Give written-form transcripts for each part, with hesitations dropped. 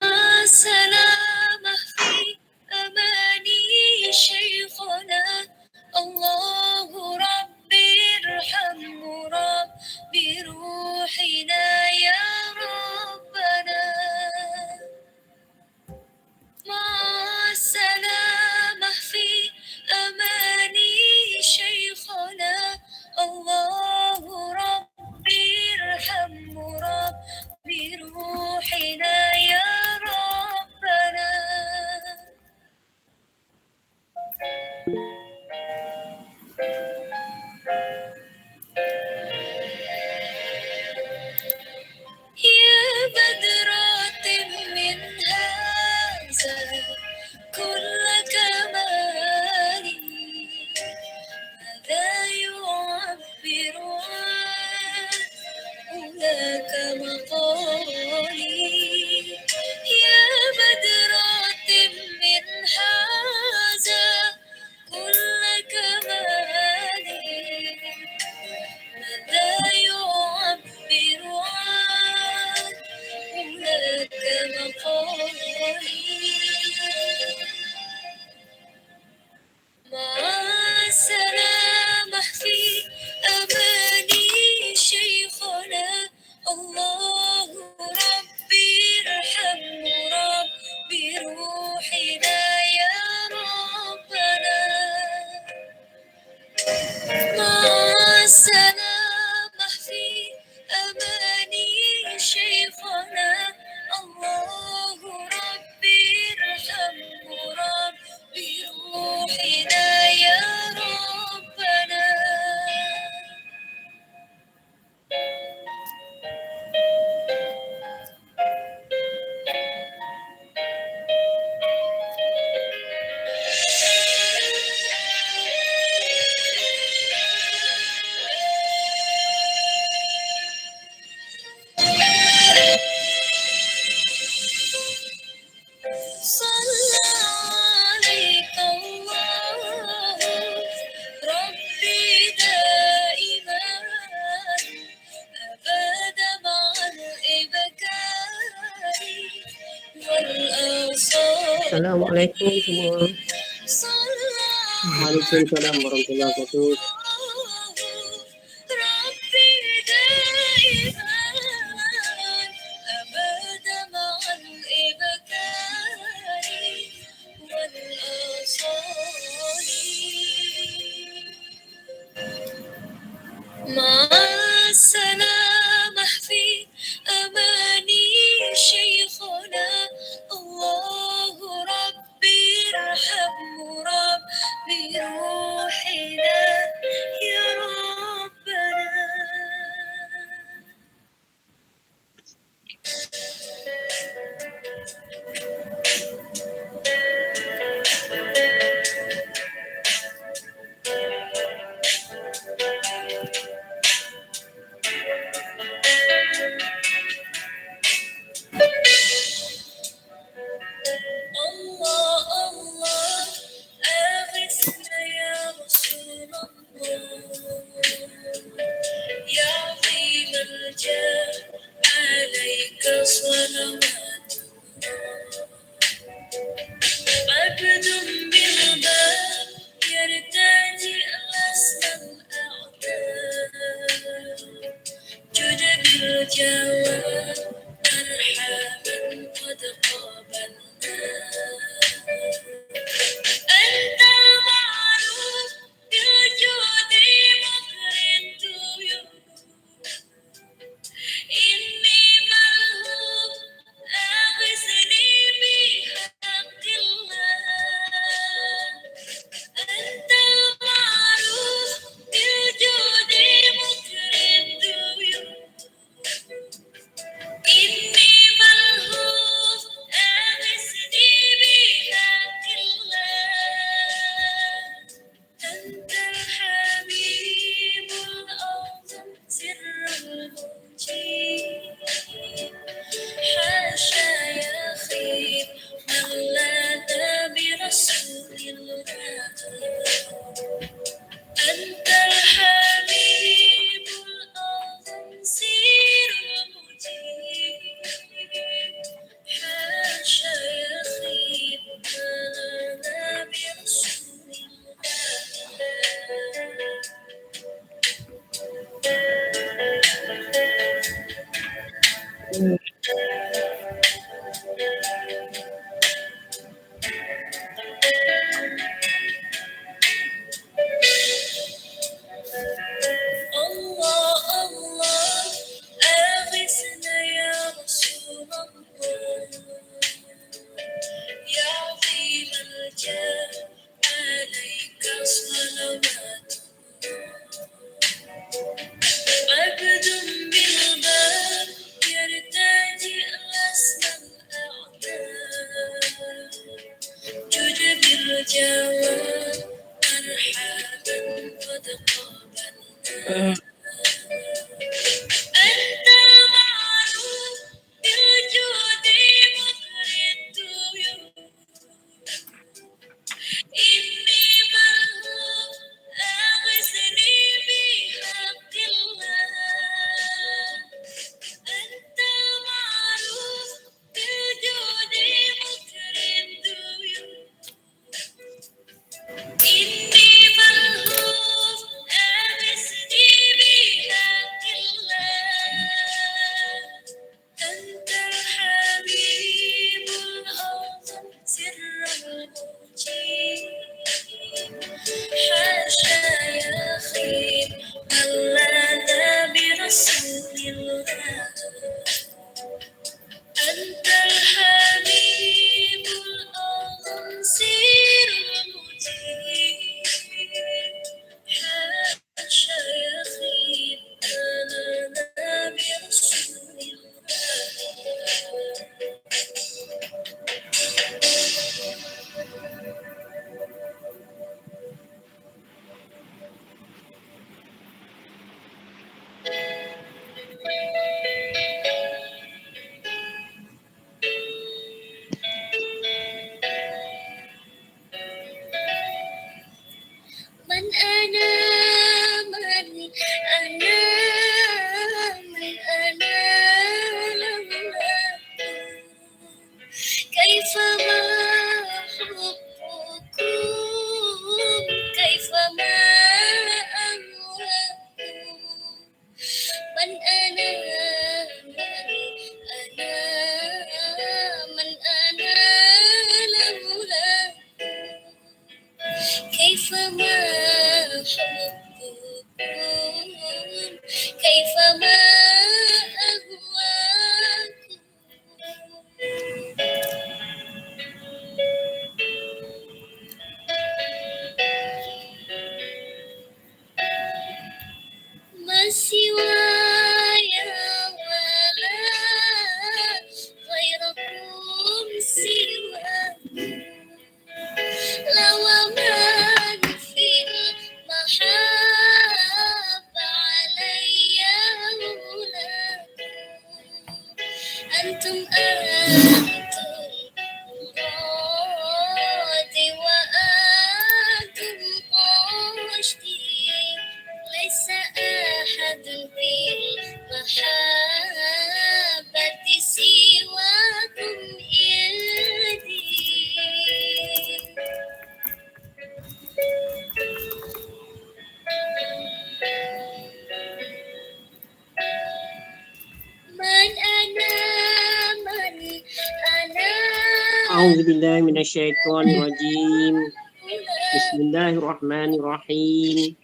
مع السلامة في أماني شيخنا الله ربي ارحمه ربي روحنا يا ربنا مع السلامة في أماني شيخنا الله ربي ارحمه ربي روحنا يا ربنا يا بدرات من هذا كل كمالي ماذا يعبر عن هناك مقالي يا بدرات من هذا كل كمالي ماذا يعبر عن هناك مقالي مع السلامة في أماني شيخنا الله ربي ارحمه ربي روحنا يا ربنا مع السلامة في أماني شيخنا الله ربي ارحمه ربي روحنا يا ربنا صلى عليك الله ربي دائما أبدا مع الإبكار والآثار. Assalamualaikum semua. صلى Waalaikumsalam warahmatullahi wabarakatuh. ربي دائما أبدا مع الإبكار والآصال مع السلامة في أماني شيخنا الله ربي ارحمه ربي روحنا Allah Allah أغثنا يا رسول الله يا عظيم الجاه عليك صلوات عبد بالباب يرتجي لسنا الأعداء جد بالجواب مرحبا قد قابلنا أنت المعروف بالجود مخر الطيور إني ملهوف أغثني بحق الله أنت المعروف بالجود مخر الطيور إني ملهوف أغثني بحق الله أنت الحبيب الأعظم سر المجيب حاشا يا خير من لاذ برسول الله أنت الحبيب الأعظم سر المجيب حاشا يا خير من لاذ برسول الله من أنا من أنا من أنا لولاكم كيفما حبكم كيفما أهواكم من أنا من أنا لولاكم كيفما حبكم كيفما أهواكم ما سواي ولا غيركم سواكم لو من في المحبة علي مولاكم أنتم مرادي وأنتم قصدي ليس أحد في المحبة سواكم يدي من أنا أعوذ بالله من الشيطان الرجيم. بسم الله الرحمن الرحيم.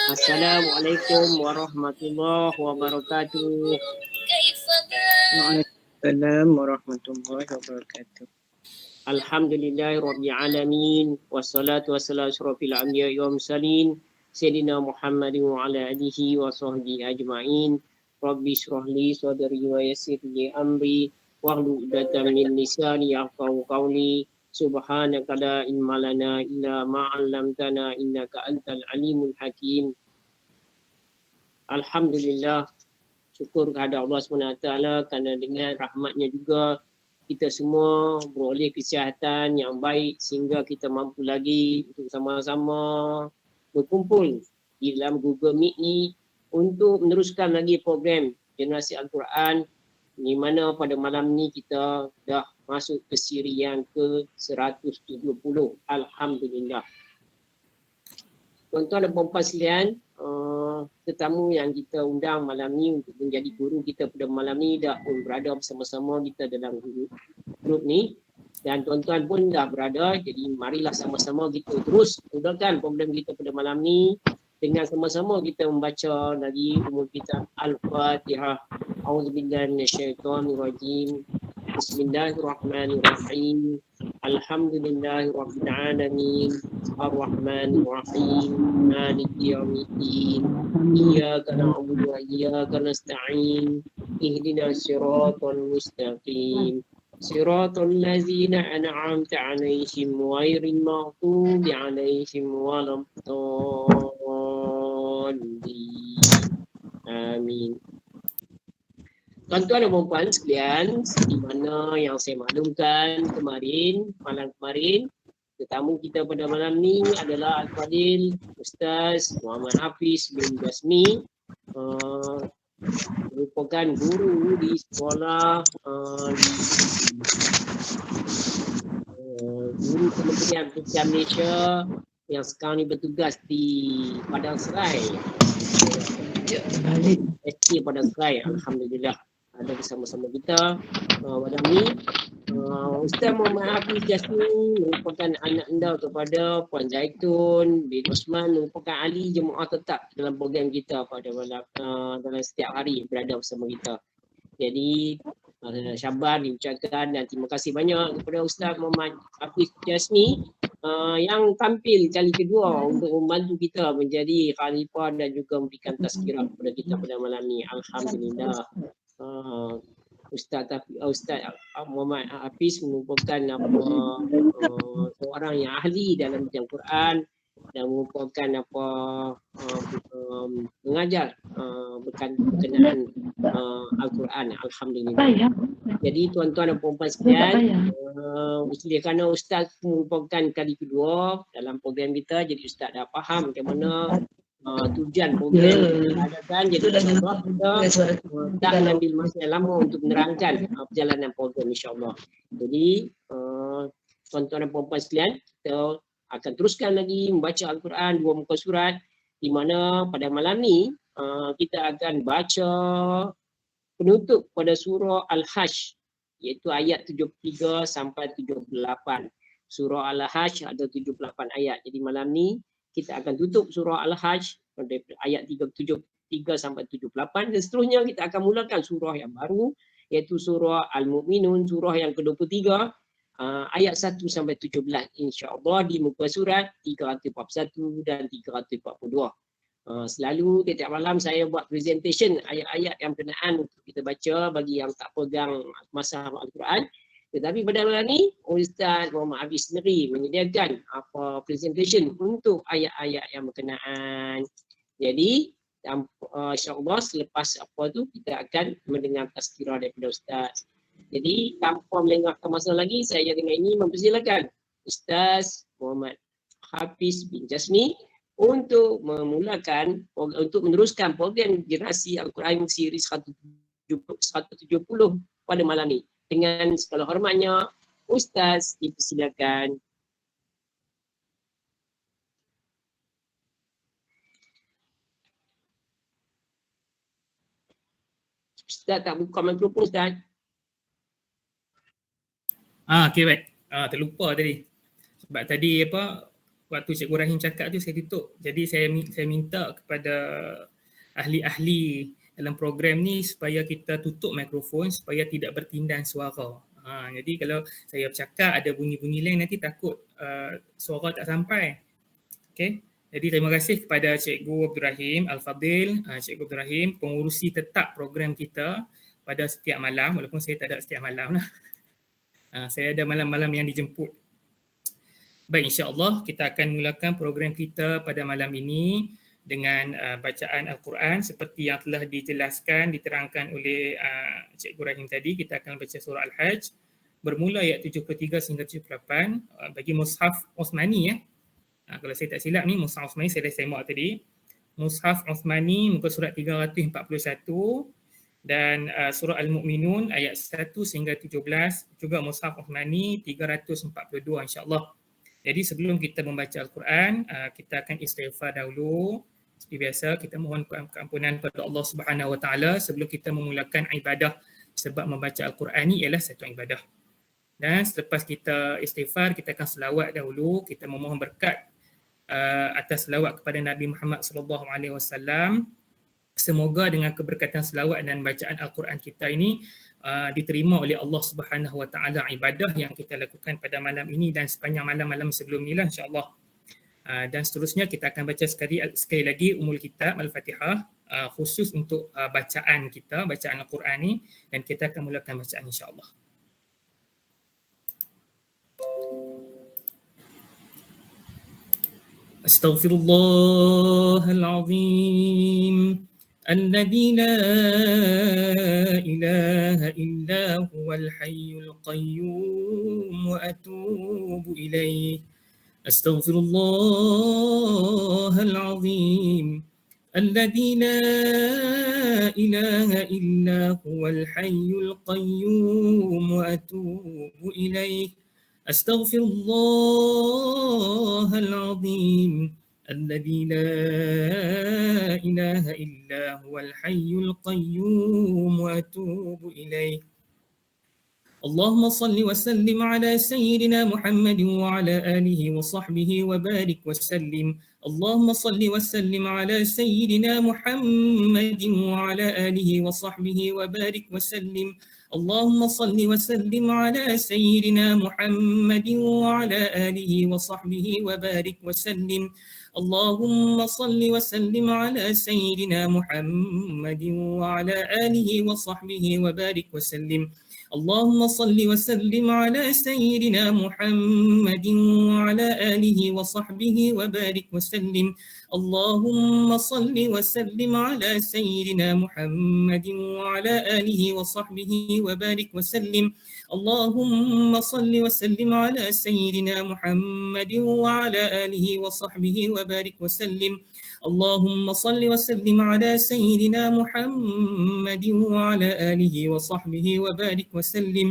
Assalamualaikum warahmatullahi wabarakatuh. Waalaikumsalam warahmatullahi wabarakatuh. Alhamdulillahi rabbil alamin. Wassalatu wassalamu asyrafil anbiya'i wal mursalin Sayyidina Muhammadin wa ala alihi wa sahbihi ajma'in. Rabbi shrah li sadri wa yassir li amri wahlul 'uqdatam min lisani yafqahu qawli. Subhanaka la ilma lana illa ma 'allamtana innaka antal alimul hakim. Alhamdulillah, syukur kepada Allah SWT kerana dengan rahmatnya juga kita semua beroleh kesihatan yang baik sehingga kita mampu lagi untuk sama-sama berkumpul di dalam Google Meet ni untuk meneruskan lagi program Generasi Al-Quran, di mana pada malam ni kita dah masuk ke siri yang ke-170. Alhamdulillah. Tuan-tuan dan puan-puan sekalian, tetamu yang kita undang malam ni untuk menjadi guru kita pada malam ni dah pun berada bersama-sama kita dalam grup ni, dan tuan-tuan pun dah berada. Jadi marilah sama-sama kita terus mudahkan program kita pada malam ni dengan sama-sama kita membaca lagi umul kitab Al-Fatihah. A'udzubillahi minasyaitonirrajim. Bismillahirrahmanirrahim. Alhamdulillahirabbil alamin. Ar-Rahmanir-Rahim. Maliki yaumiddin. Iyyaka na'budu wa iyyaka nasta'in. Ihdinas siratal mustaqim. Siratal ladzina an'amta 'alaihim ghairil maghdubi 'alaihim waladdallin. Amin. Tuan-tuan dan puan-puan sekalian, di mana yang saya maklumkan malam kemarin, tetamu kita pada malam ni adalah Al-Fadil Ustaz Muhammad Hafiz bin Jasmi, merupakan guru di sekolah guru Kementerian Pendidikan Malaysia yang sekarang ni bertugas di Padang Serai. SK Padang Serai, alhamdulillah ada bersama-sama kita malam ni. Ustaz Muhammad Hafiz Jasmi merupakan anak anda kepada Puan Zaitun bin Osman, merupakan ahli jemaah tetap dalam program kita pada malam dalam setiap hari berada bersama kita. Jadi syabar diucapkan dan terima kasih banyak kepada Ustaz Muhammad Hafiz Jasmi yang tampil kali kedua untuk membantu kita menjadi khalifah dan juga memberikan tazkirah kepada kita pada malam ni. Alhamdulillah. Ustaz Muhammad Hafiz merupakan seorang yang ahli dalam bidang Quran dan merupakan mengajar berkenaan Al-Quran. Alhamdulillah. Jadi tuan-tuan dan puan-puan sekalian, kerana Ustaz merupakan kali kedua dalam program kita, jadi Ustaz dah faham macam mana tujuan program kita adakan. Jadi insyaAllah kita tak mengambil masa yang lama untuk menerangkan perjalanan program insyaAllah. Jadi tuan-tuan dan puan-puan sekalian, kita akan teruskan lagi membaca Al-Quran 2 muka surat, di mana pada malam ni kita akan baca penutup pada surah Al-Hajj, iaitu ayat 73 sampai 78. Surah Al-Hajj ada 78 ayat. Jadi malam ni kita akan tutup surah Al-Hajj pada ayat 73 sampai 78, dan seterusnya kita akan mulakan surah yang baru, iaitu surah Al-Mu'minun, surah yang ke-23, ayat 1 sampai 17 insya-Allah di muka surat 341 dan 342. Selalu tiap malam saya buat presentation ayat-ayat yang berkenaan untuk kita baca bagi yang tak pegang masa Al-Quran. Tetapi pada malam ni Ustaz Muhammad Hafiz sendiri menyediakan presentation untuk ayat-ayat yang berkenaan. Jadi insya-Allah selepas tu kita akan mendengar tazkirah daripada Ustaz. Jadi tanpa melengahkan masa lagi, saya dengan ini mempersilakan Ustaz Muhammad Hafiz bin Jasmi untuk memulakan, untuk meneruskan program Generasi Al-Quran Series 170 pada malam ini. Dengan segala hormatnya, Ustaz dipersilakan. Ustaz tak buka mikrofon, Ustaz. Okey, baik. Terlupa tadi. Sebab tadi waktu Cikgu Rahim cakap tu saya tutup. Jadi saya minta kepada ahli-ahli dalam program ni supaya kita tutup mikrofon supaya tidak bertindan suara. Jadi kalau saya bercakap ada bunyi-bunyi lain nanti takut suara tak sampai. Okey. Jadi terima kasih kepada Cikgu Abdul Rahim Al-Fadil, Cikgu Abdul Rahim, pengurusi tetap program kita pada setiap malam, walaupun saya tak ada setiap malam lah. Saya ada malam-malam yang dijemput. Baik, insya-Allah kita akan mulakan program kita pada malam ini dengan bacaan Al-Quran seperti yang telah dijelaskan, diterangkan oleh Cikgu Rahim tadi. Kita akan baca surah Al-Hajj bermula ayat 73 hingga 78 bagi Mushaf Osmani ya. Kalau saya tak silap ni Mushaf Osmani, saya dah semak tadi. Mushaf Osmani muka surat 341 dan surah Al-Mu'minun ayat 1 hingga 17, juga Mushaf Osmani 342 insya-Allah. Jadi sebelum kita membaca Al-Quran, kita akan istighfar dahulu. Seperti biasa, kita mohon keampunan kepada Allah Subhanahu Wa Taala sebelum kita memulakan ibadah, sebab membaca Al-Quran ni ialah satu ibadah. Dan selepas kita istighfar, kita akan selawat dahulu, kita memohon berkat atas selawat kepada Nabi Muhammad sallallahu alaihi wasallam. Semoga dengan keberkatan selawat dan bacaan Al-Quran kita ini diterima oleh Allah Subhanahu Wa Taala ibadah yang kita lakukan pada malam ini dan sepanjang malam-malam sebelum ni lah, insya-Allah. Dan seterusnya kita akan baca sekali lagi Ummul Kitab Al-Fatihah khusus untuk bacaan kita, bacaan Al-Quran ni, dan kita akan mulakan bacaan, insya-Allah. Astaghfirullahal azim الذي لا إله إلا هو الحي القيوم وأتوب إليه أستغفر الله العظيم الذي لا إله إلا هو الحي القيوم وأتوب إليه أستغفر الله العظيم الذي لا إله إلا هو الحي القيوم وأتوب إليه اللهم صل وسلم على سيدنا محمد وعلى آله وصحبه وبارك وسلم اللهم صل وسلم على سيدنا محمد وعلى آله وصحبه وبارك وسلم اللهم صل وسلم على سيدنا محمد وعلى آله وصحبه وبارك وسلم اللهم صل وسلم على سيدنا محمد وعلى آله وصحبه وبارك وسلم اللهم صل وسلم على سيدنا محمد وعلى آله وصحبه وبارك وسلم اللهم صل وسلم على سيدنا محمد وعلى آله وصحبه وبارك وسلم اللهم صل وسلم على سيدنا محمد وعلى آله وصحبه وبارك وسلم اللهم صل وسلم على سيدنا محمد وعلى آله وصحبه وبارك وسلم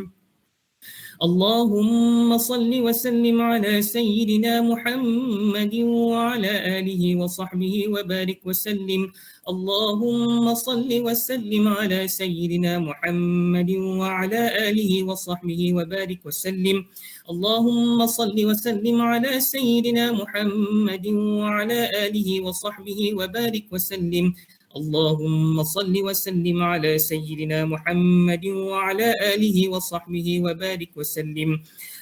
اللهم صل وسلم على سيدنا محمد وعلى آله وصحبه وبارك وسلم اللهم صل وسلم على سيدنا محمد وعلى آله وصحبه وبارك وسلم اللهم صل وسلم على سيدنا محمد وعلى آله وصحبه وبارك وسلم اللهم صل وسلم على سيدنا محمد وعلى آله وصحبه وبارك وسلم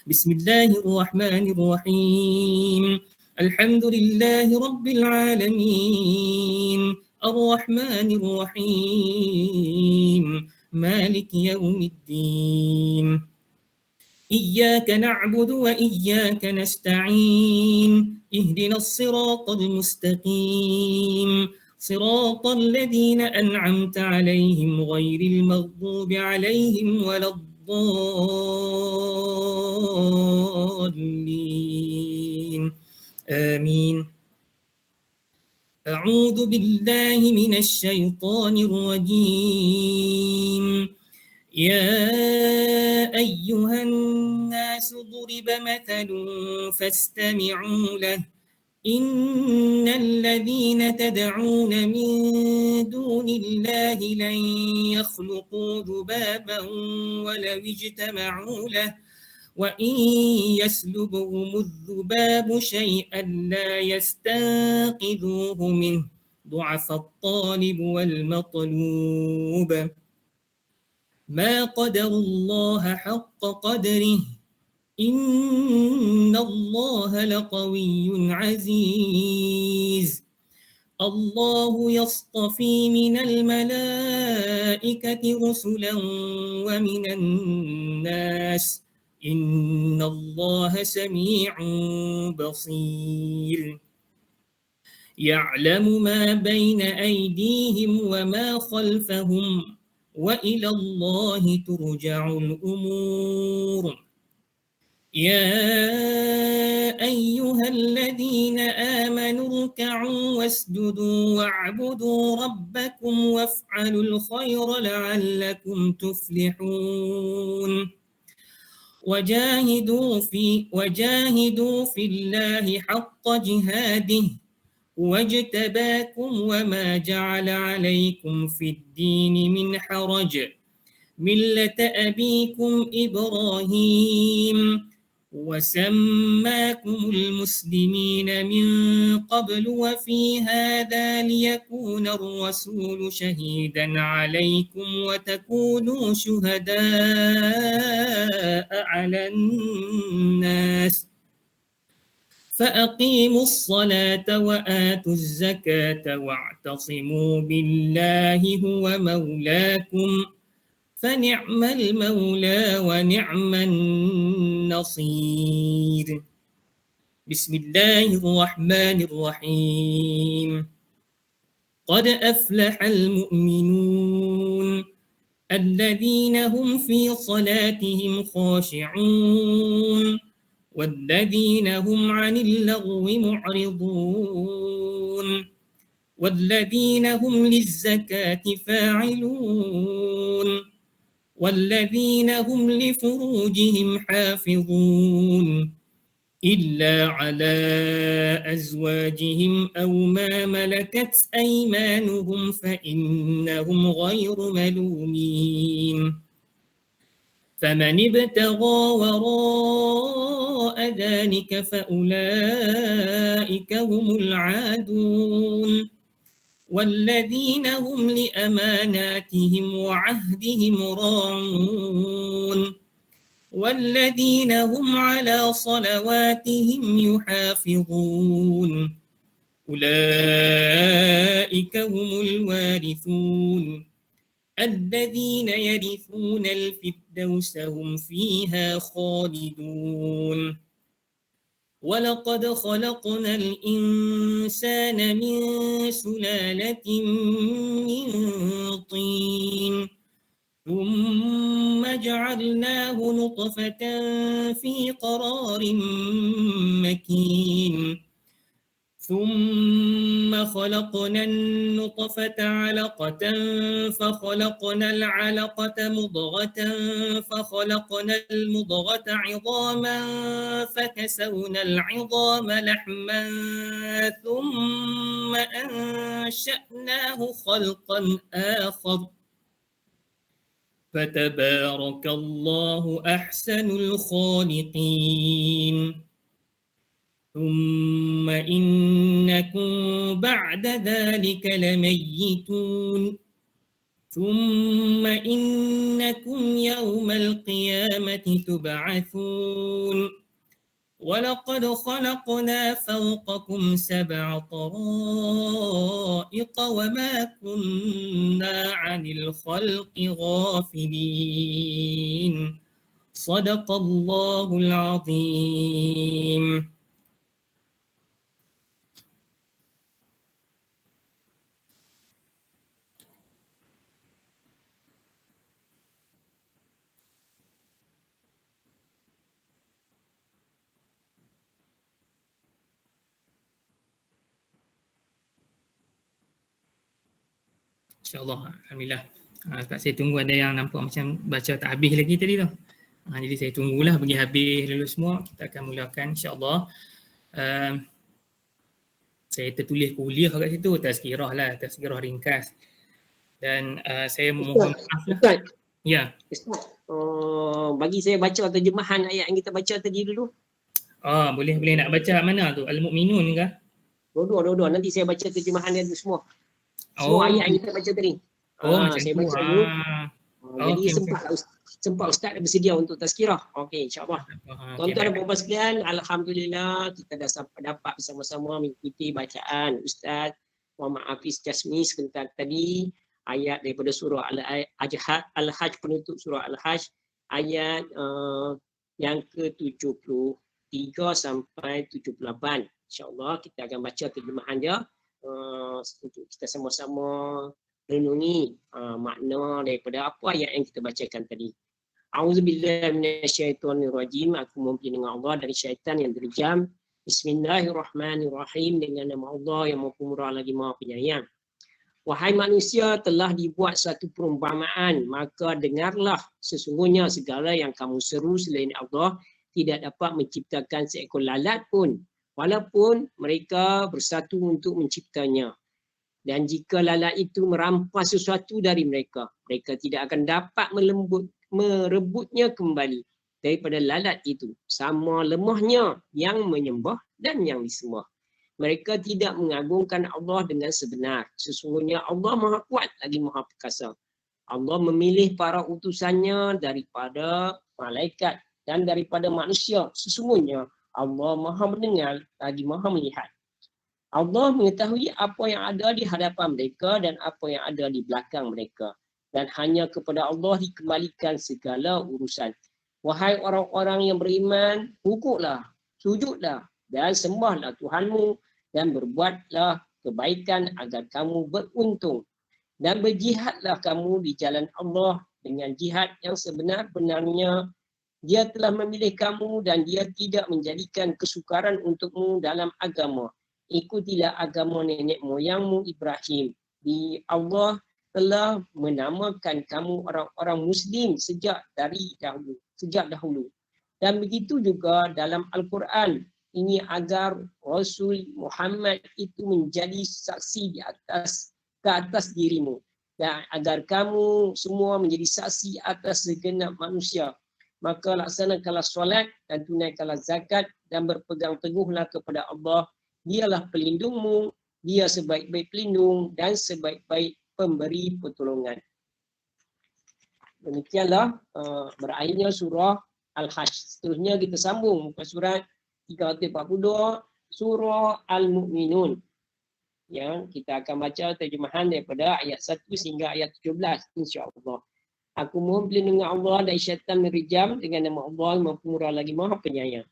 بسم الله الرحمن الرحيم الحمد لله رب العالمين الرحمن الرحيم مالك يوم الدين إياك نعبد وإياك نستعين اهدنا الصراط المستقيم صراط الذين أنعمت عليهم غير المغضوب عليهم ولا الضالين آمين أعوذ بالله من الشيطان الرجيم يا أيها الناس ضرب مثل فاستمعوا له إن الذين تدعون من دون الله لن يخلقوا ذبابا ولو اجتمعوا له وإن يسلبهم الذباب شيئا لا يستنقذوه منه ضعف الطالب والمطلوب ما قدر الله حق قدره إن الله لقوي عزيز الله يصطفي من الملائكة رسلا ومن الناس إن الله سميع بصير يعلم ما بين أيديهم وما خلفهم وإلى الله ترجع الأمور يا أيها الذين آمنوا اركعوا واسجدوا واعبدوا ربكم وافعلوا الخير لعلكم تفلحون وجاهدوا في الله حق جهاده واجتباكم وما جعل عليكم في الدين من حرج ملة أبيكم إبراهيم وسماكم المسلمين من قبل وفي هذا ليكون الرسول شهيدا عليكم وتكونوا شهداء على الناس فأقيموا الصلاة وآتوا الزكاة واعتصموا بالله هو مولاكم فنعم المولى ونعم النصير. بسم الله الرحمن الرحيم. قد أفلح المؤمنون الذين هم في صلاتهم خاشعون والذين هم عن اللغو معرضون والذين هم للزكاة فاعلون والذين هم لفروجهم حافظون إلا على أزواجهم أو ما ملكت أيمانهم فإنهم غير ملومين فمن ابتغى وراء ذلك فأولئك هم العادون والذين هم لأماناتهم وعهدهم راعون والذين هم على صلواتهم يحافظون أولئك هم الوارثون الذين يرثون الفردوس هم فيها خالدون ولقد خلقنا الإنسان من سلالة من طين ثم جعلناه نطفة في قرار مكين ثم خلقنا النطفة علقة فخلقنا العلقة مضغة فخلقنا المضغة عظاما فكسونا العظام لحما ثم أنشأناه خلقا آخر فتبارك الله أحسن الخالقين ثم إنكم بعد ذلك لميتون ثم إنكم يوم القيامة تبعثون ولقد خلقنا فوقكم 7 طرائق وما كنا عن الخلق غافلين صدق الله العظيم. InsyaAllah, Alhamdulillah. Tak saya tunggu ada yang nampak macam baca tak habis lagi tadi tu. Jadi saya tunggulah bagi habis dulu semua. Kita akan mulakan insyaAllah. Saya tertulis kuliah kat situ, tazkirah lah, tazkirah ringkas. Dan saya memohon maaf lah. Ustaz, Ya. Ustaz, bagi saya baca terjemahan ayat yang kita baca tadi dulu. Boleh nak baca mana tu? Al-Mu'minun ke? Dua-dua. Nanti saya baca terjemahan dia semua. Semua ayat yang kita baca tadi. Macam saya tu. baca dulu. Jadi okey, sempat Ustaz bersedia untuk tazkirah. Okey, insyaAllah. Tuan-tuan dan puan-puan sekalian, Alhamdulillah kita dah dapat bersama-sama mengikuti bacaan Ustaz Muhammad Hafiz Jasmi sebentar tadi, ayat daripada surah Al-Hajj, penutup surah Al-Hajj, ayat yang ke-73 sampai 78. InsyaAllah kita akan baca terjemahan dia untuk kita sama-sama renungi makna daripada apa ayat yang kita bacakan tadi. A'udzubillahi minasyaitonirrajim. Aku mohon dengan Allah dari syaitan yang terjam. Bismillahirrahmanirrahim. Dengan nama Allah yang Maha Pemurah lagi Maha Penyayang. Wahai manusia, telah dibuat satu perumpamaan, maka dengarlah, sesungguhnya segala yang kamu seru selain Allah tidak dapat menciptakan seekor lalat pun, walaupun mereka bersatu untuk menciptanya. Dan jika lalat itu merampas sesuatu dari mereka, mereka tidak akan dapat merebutnya kembali daripada lalat itu. Sama lemahnya yang menyembah dan yang disembah. Mereka tidak mengagungkan Allah dengan sebenar. Sesungguhnya Allah Maha Kuat lagi Maha Perkasa. Allah memilih para utusannya daripada malaikat dan daripada manusia. Sesungguhnya Allah Maha mendengar lagi Maha melihat. Allah mengetahui apa yang ada di hadapan mereka dan apa yang ada di belakang mereka. Dan hanya kepada Allah dikembalikan segala urusan. Wahai orang-orang yang beriman, rukuklah, sujudlah dan sembahlah Tuhanmu dan berbuatlah kebaikan agar kamu beruntung. Dan berjihadlah kamu di jalan Allah dengan jihad yang sebenar-benarnya. Dia telah memilih kamu dan dia tidak menjadikan kesukaran untukmu dalam agama. Ikutilah agama nenek moyangmu Ibrahim. Allah telah menamakan kamu orang-orang Muslim sejak dahulu. Dan begitu juga dalam Al-Quran. Ini agar Rasul Muhammad itu menjadi saksi ke atas dirimu. Dan agar kamu semua menjadi saksi atas segenap manusia. Maka laksanakanlah solat dan tunaikanlah zakat dan berpegang teguhlah kepada Allah. Dialah pelindungmu, dia sebaik-baik pelindung dan sebaik-baik pemberi pertolongan. Demikianlah berakhirnya surah Al-Hajj. Seterusnya kita sambung muka surat 342, surah Al-Mu'minun. Yang kita akan baca terjemahan daripada ayat 1 sehingga ayat 17 insya-Allah. Aku mohon perlindungan Allah dari syaitan merijam dengan nama Allah yang Maha Pemurah lagi Maha Penyayang.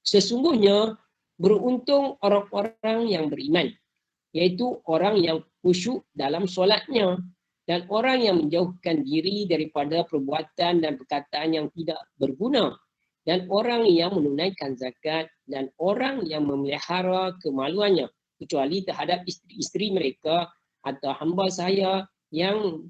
Sesungguhnya beruntung orang-orang yang beriman, iaitu orang yang khusyuk dalam solatnya dan orang yang menjauhkan diri daripada perbuatan dan perkataan yang tidak berguna dan orang yang menunaikan zakat dan orang yang memelihara kemaluannya kecuali terhadap isteri-isteri mereka atau hamba saya yang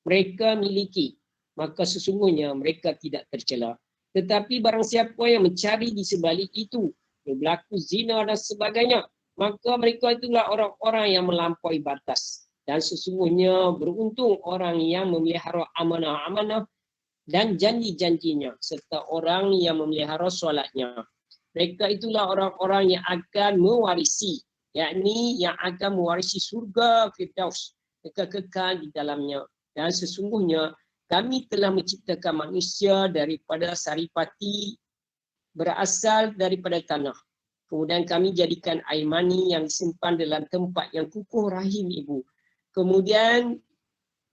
mereka miliki, maka sesungguhnya mereka tidak tercela. Tetapi barang siapa yang mencari di sebalik itu, berlaku zina dan sebagainya, maka mereka itulah orang-orang yang melampaui batas. Dan sesungguhnya beruntung orang yang memelihara amanah-amanah dan janji-janjinya, serta orang yang memelihara solatnya. Mereka itulah orang-orang yang akan mewarisi, yakni yang akan mewarisi surga Firdaus, kekal di dalamnya. Dan sesungguhnya kami telah menciptakan manusia daripada saripati berasal daripada tanah. Kemudian kami jadikan air mani yang disimpan dalam tempat yang kukuh rahim ibu. Kemudian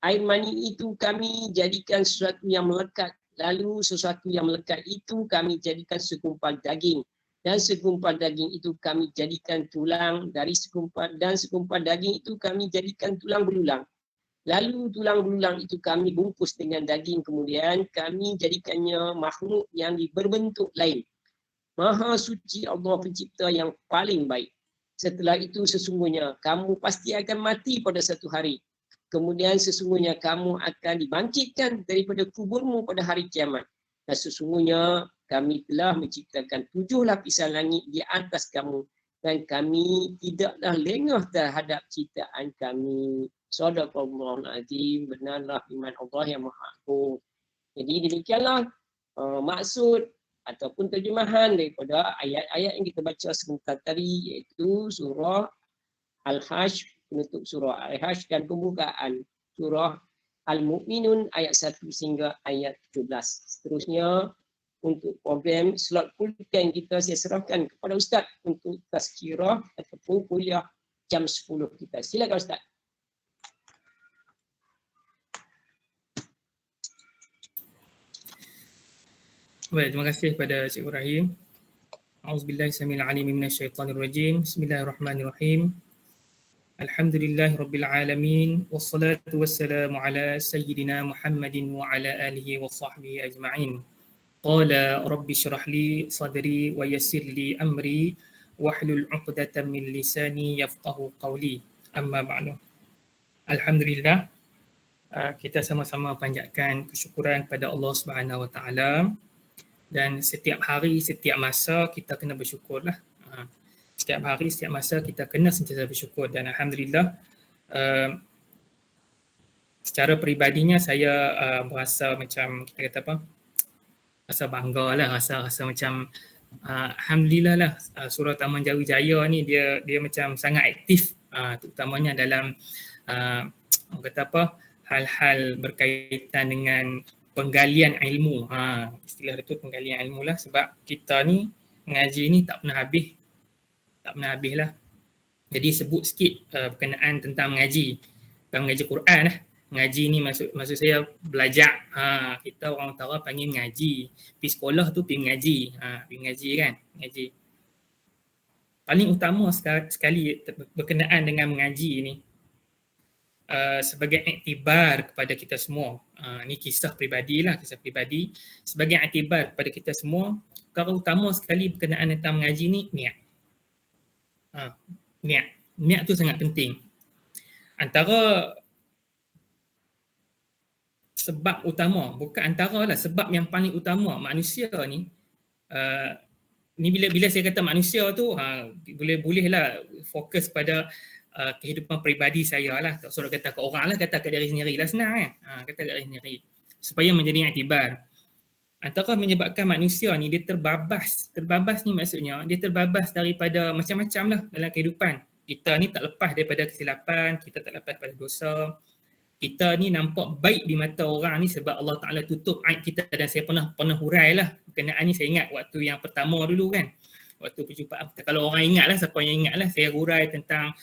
air mani itu kami jadikan sesuatu yang melekat. Lalu sesuatu yang melekat itu kami jadikan segumpal daging. Dan segumpal daging itu kami jadikan tulang dari segumpal. Dan segumpal daging itu kami jadikan tulang belulang. Lalu tulang belulang itu kami bungkus dengan daging. Kemudian kami jadikannya makhluk yang berbentuk lain. Maha suci Allah pencipta yang paling baik. Setelah itu sesungguhnya kamu pasti akan mati pada satu hari. Kemudian sesungguhnya kamu akan dibangkitkan daripada kuburmu pada hari kiamat. Dan sesungguhnya kami telah menciptakan 7 lapisan langit di atas kamu. Dan kami tidaklah lengah terhadap ciptaan kami. Sadaqallahul azim, benarlah firman Allah yang Maha Agung. Jadi demikianlah maksud ataupun terjemahan daripada ayat-ayat yang kita baca sebentar tadi, iaitu surah Al-Hajj, penutup surah Al-Hajj dan pembukaan surah Al-Mu'minun ayat 1 sehingga ayat 17. Seterusnya untuk program slot kuliah kita saya serahkan kepada Ustaz untuk tazkirah ataupun kuliah jam 10 kita. Silakan Ustaz. Baik, terima kasih kepada Cik Ibrahim. A'udzubillahi samil alim minasyaitonir rajim. Bismillahirrahmanirrahim. Alhamdulillahirabbil alamin wassalatu wassalamu ala sayyidina Muhammadin wa ala alihi wa sahbihi ajma'in. Qala rabbi shrah li sadri wa yassir li amri wahlul 'uqdatam min lisani yafqahu qawli. Amma ba'du. Alhamdulillah, kita sama-sama panjatkan kesyukuran kepada Allah Subhanahu wa taala dan setiap hari, setiap masa kita kena bersyukur lah. Setiap hari, setiap masa kita kena sentiasa bersyukur, dan alhamdulillah secara peribadinya saya merasa macam kita kata apa, rasa bangga lah, rasa macam alhamdulillah lah, Surau Taman Jayawijaya ni dia macam sangat aktif, terutamanya dalam orang kata apa, hal-hal berkaitan dengan penggalian ilmu. Istilah itu penggalian ilmu lah, sebab kita ni mengaji ni tak pernah habis lah. Jadi sebut sikit berkenaan tentang mengaji, bukan mengaji Quran lah. Mengaji ni maksud saya belajar. Kita orang utara panggil mengaji. Pergi sekolah tu pergi mengaji. Pergi mengaji kan, mengaji. Paling utama sekali berkenaan dengan mengaji ni, sebagai iktibar kepada kita semua. Ni kisah peribadi lah, kisah peribadi. Sebagai iktibar kepada kita semua, perkara utama sekali berkenaan tentang mengaji ni, niat. Niat tu sangat penting. Antara sebab utama, bukan antara lah, sebab yang paling utama manusia ni, ni bila saya kata manusia tu, boleh lah fokus pada kehidupan peribadi saya lah. Tak suruh kata ke orang lah, kata ke diri sendiri lah, senang kan. Kata ke diri sendiri supaya menjadi iktibar. Antara menyebabkan manusia ni dia terbabas ni maksudnya dia terbabas daripada macam-macam lah dalam kehidupan. Kita ni tak lepas daripada kesilapan, kita tak lepas daripada dosa. Kita ni nampak baik di mata orang ni sebab Allah Ta'ala tutup aib kita, dan saya pernah hurai lah berkenaan ni. Saya ingat waktu yang pertama dulu kan, waktu perjumpaan, kalau orang ingat lah, siapa yang ingat lah, saya hurai tentang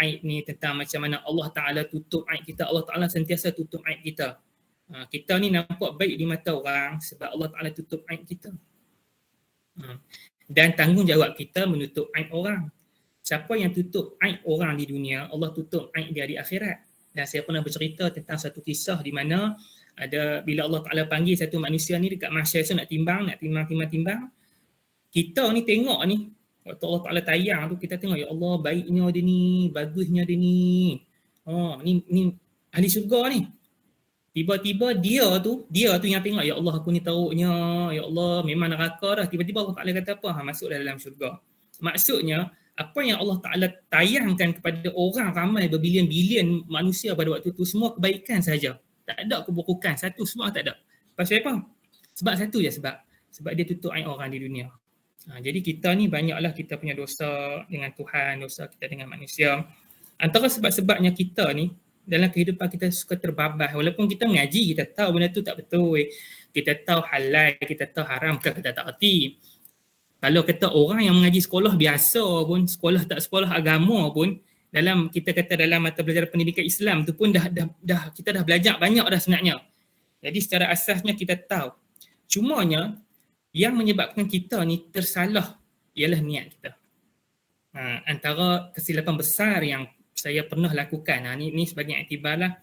aib ni, tentang macam mana Allah Ta'ala tutup aib kita. Allah Ta'ala sentiasa tutup aib kita. Kita ni nampak baik di mata orang sebab Allah Ta'ala tutup aib kita. Dan tanggungjawab kita menutup aib orang. Siapa yang tutup aib orang di dunia, Allah tutup aib dia di akhirat. Dan saya pernah bercerita tentang satu kisah di mana ada bila Allah Ta'ala panggil satu manusia ni dekat mahsyar nak timbang, kita ni tengok ni, waktu Allah Ta'ala tayang tu, kita tengok, ya Allah, baiknya dia ni, bagusnya dia ni. Ni ahli syurga ni. Tiba-tiba dia tu yang tengok, ya Allah, aku ni teruknya, ya Allah, memang neraka dah. Tiba-tiba Allah Ta'ala kata apa? Masuklah dalam syurga. Maksudnya, apa yang Allah Ta'ala tayangkan kepada orang ramai berbilion-bilion manusia pada waktu itu, semua kebaikan saja. Tak ada keburukan, satu semua tak ada. Pasal apa? Sebab satu je, sebab dia tutup aib orang di dunia. Jadi kita ni banyaklah kita punya dosa dengan Tuhan, dosa kita dengan manusia. Antara sebab-sebabnya kita ni dalam kehidupan kita suka terbabas. Walaupun kita mengaji, kita tahu benda tu tak betul, kita tahu halal, kita tahu haram, kita tak erti. Kalau kata orang yang mengaji sekolah biasa pun, sekolah tak sekolah agama pun, dalam kita kata dalam mata pelajaran pendidikan Islam tu pun dah kita dah belajar banyak dah sebenarnya. Jadi secara asasnya kita tahu. Cumanya yang menyebabkan kita ni tersalah ialah niat kita. Antara kesilapan besar yang saya pernah lakukan, ni sebagai iktibar lah,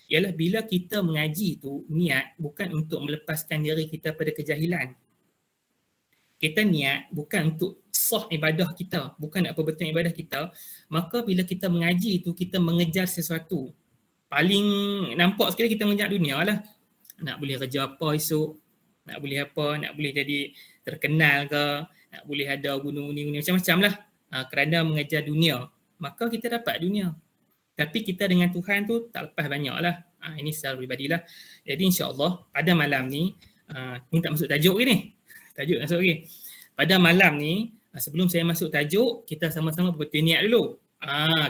ialah bila kita mengaji tu niat bukan untuk melepaskan diri kita pada kejahilan. Kita niat bukan untuk sah ibadah kita, bukan nak perbetul ibadah kita, maka bila kita mengaji tu kita mengejar sesuatu. Paling nampak sekali kita mengejar dunia lah. Nak boleh kerja apa esok, nak boleh apa, nak boleh jadi terkenal ke, nak boleh ada gunung-gunung macam-macam lah. Kerana mengejar dunia, maka kita dapat dunia. Tapi kita dengan Tuhan tu tak lepas banyak lah. Ini secara peribadi lah. Jadi insyaAllah pada malam ni, ni tak masuk tajuk ke ni? Tajuk masuk lagi. Pada malam ni, sebelum saya masuk tajuk, kita sama-sama berputus niat dulu.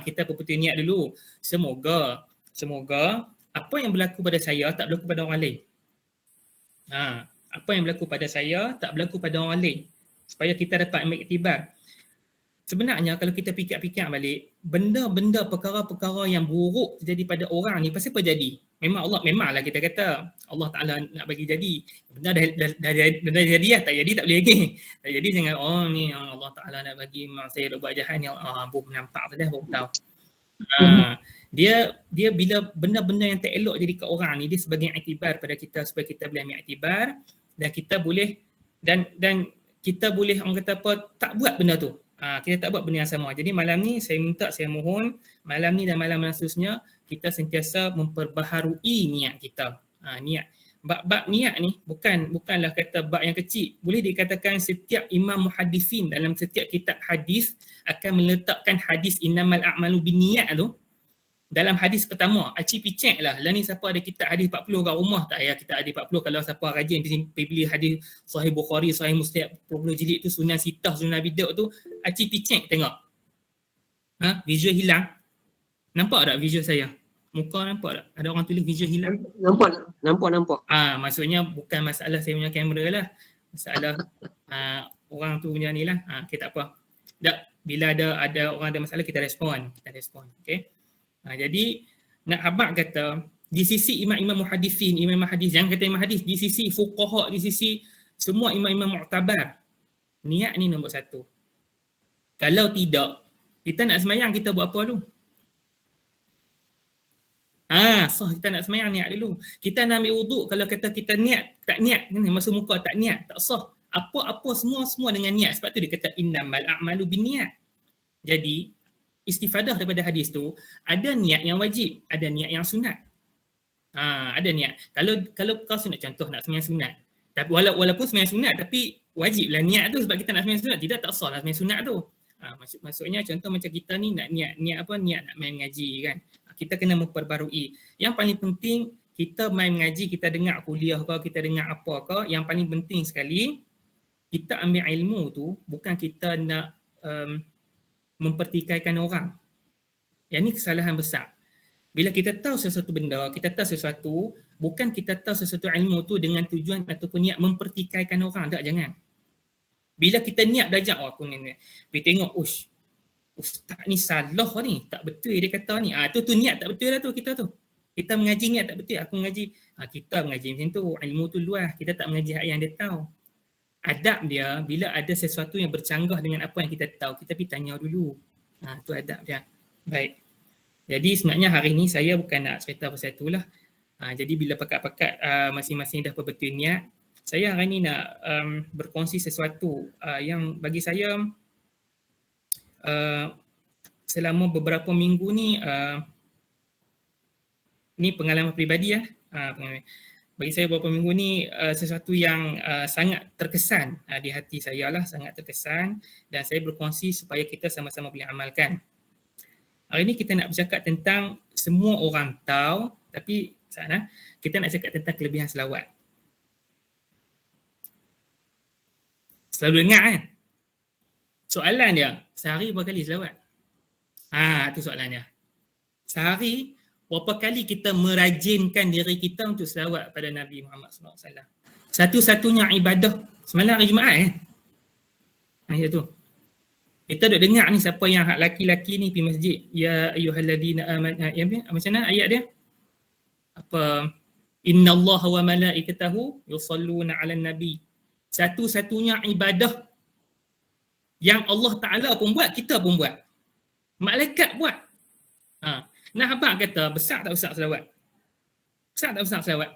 Kita berputus niat dulu. Semoga apa yang berlaku pada saya tak berlaku pada orang lain. Apa yang berlaku pada saya tak berlaku pada orang lain. Supaya kita dapat ambil iktibar. Sebenarnya kalau kita fikir-fikir balik, benda-benda perkara-perkara yang buruk terjadi pada orang ni, pasal apa jadi? Memanglah kita kata Allah Ta'ala nak bagi jadi. Benda dah jadi lah, tak jadi tak boleh lagi. Tak jadi jangan, ni Allah Ta'ala nak bagi saya buat jahat ni, baru nampak saja, baru tahu. Dia bila benda-benda yang tak elok jadi kat orang ni, dia sebagai iktibar pada kita supaya kita boleh ambil iktibar, dan kita boleh dan kita boleh orang kata apa, tak buat benda tu. Kita tak buat benda yang sama. Jadi malam ni saya mohon malam ni dan malam seterusnya kita sentiasa memperbaharui niat kita. Niat bab niat ni bukanlah kata bab yang kecil. Boleh dikatakan setiap imam muhaddisin dalam setiap kitab hadis akan meletakkan hadis innamal a'malu binniyat tu dalam hadis pertama. Acik picek lah ni siapa ada kitab hadis 40 kat rumah, tak payah kitab hadis 40. Kalau siapa rajin pergi beli hadis Sahih Bukhari, Sahih Muslim 20 jilid tu, Sunan Sitah, Sunan Abi Daud tu, acik picek tengok. Visual hilang. Nampak tak visual saya? Muka nampak tak? Ada orang tulis visual hilang? Nampak. Maksudnya bukan masalah saya punya kamera lah. Masalah orang tu punya ni lah. Okay, tak apa. Bila ada orang ada masalah, kita respon. Okay. Jadi nak habaq kata di sisi imam-imam muhaddisin, imam hadis, jangan kata imam hadis, di sisi fuqaha, di sisi semua imam-imam mu'tabar, niat ni nombor satu. Kalau tidak, kita nak semayang, kita buat apa dulu? Sah kita nak semayang, niat dulu. Kita nak ambil wuduk, kalau kata kita niat, tak niat, masa muka tak niat, tak sah. Apa-apa semua dengan niat. Sebab tu dia kata innamal a'malu binniyat. Jadi istifadah daripada hadis tu, ada niat yang wajib, ada niat yang sunat. Ada niat. Kalau kau sunat, contoh nak sembahyang sunat. Tapi walaupun sembahyang sunat, tapi wajiblah niat tu sebab kita nak sembahyang sunat. Tidak, tak sah lah sembahyang sunat tu. Maksudnya contoh macam kita ni nak niat nak main ngaji kan. Kita kena memperbarui. Yang paling penting kita main ngaji, kita dengar kuliah ke, kita dengar apa ke, yang paling penting sekali kita ambil ilmu tu bukan kita nak mempertikaikan orang. Yang ni kesalahan besar. Bila kita tahu sesuatu benda, kita tahu sesuatu, bukan kita tahu sesuatu ilmu tu dengan tujuan ataupun niat mempertikaikan orang. Tak, jangan. Bila kita niat belajar, aku ni pergi tengok, ustaz ni salah ni, tak betul dia kata ni. Tu niat tak betul lah tu kita tu. Kita mengaji niat tak betul. Aku mengaji, kita mengaji macam tu, ilmu tu luas. Kita tak mengaji hak yang dia tahu. Adab dia, bila ada sesuatu yang bercanggah dengan apa yang kita tahu, kita pergi tanya dulu. Tu adab dia. Baik. Jadi sebenarnya hari ni saya bukan nak cerita pasal itulah. Jadi bila pakat-pakat masing-masing dah berbetul niat, saya hari ni nak berkongsi sesuatu yang bagi saya selama beberapa minggu ni pengalaman peribadi ya. Bagi saya beberapa minggu ni sesuatu yang sangat terkesan di hati saya lah, sangat terkesan, dan saya berkongsi supaya kita sama-sama boleh amalkan. Hari ni kita nak bercakap tentang semua orang tahu, tapi kita nak cakap tentang kelebihan selawat. Selalu dengar kan? Soalan dia, sehari berapa kali selawat? Itu soalan dia. Sehari berapa kali kita merajinkan diri kita untuk selawat pada Nabi Muhammad SAW? Satu-satunya ibadah semalam hari Jumaat tu. Kita duk dengar ni siapa yang hak laki-laki ni pergi masjid. Ya ayyuhalladzina amanu. Macam mana ayat dia? Apa? Innallaha wa malaikatahu yusalluna 'alan nabi. Satu-satunya ibadah yang Allah Ta'ala pun buat, kita pun buat. Malaikat buat. Nah, abang kata, besar tak besar selawat? Besar tak besar selawat?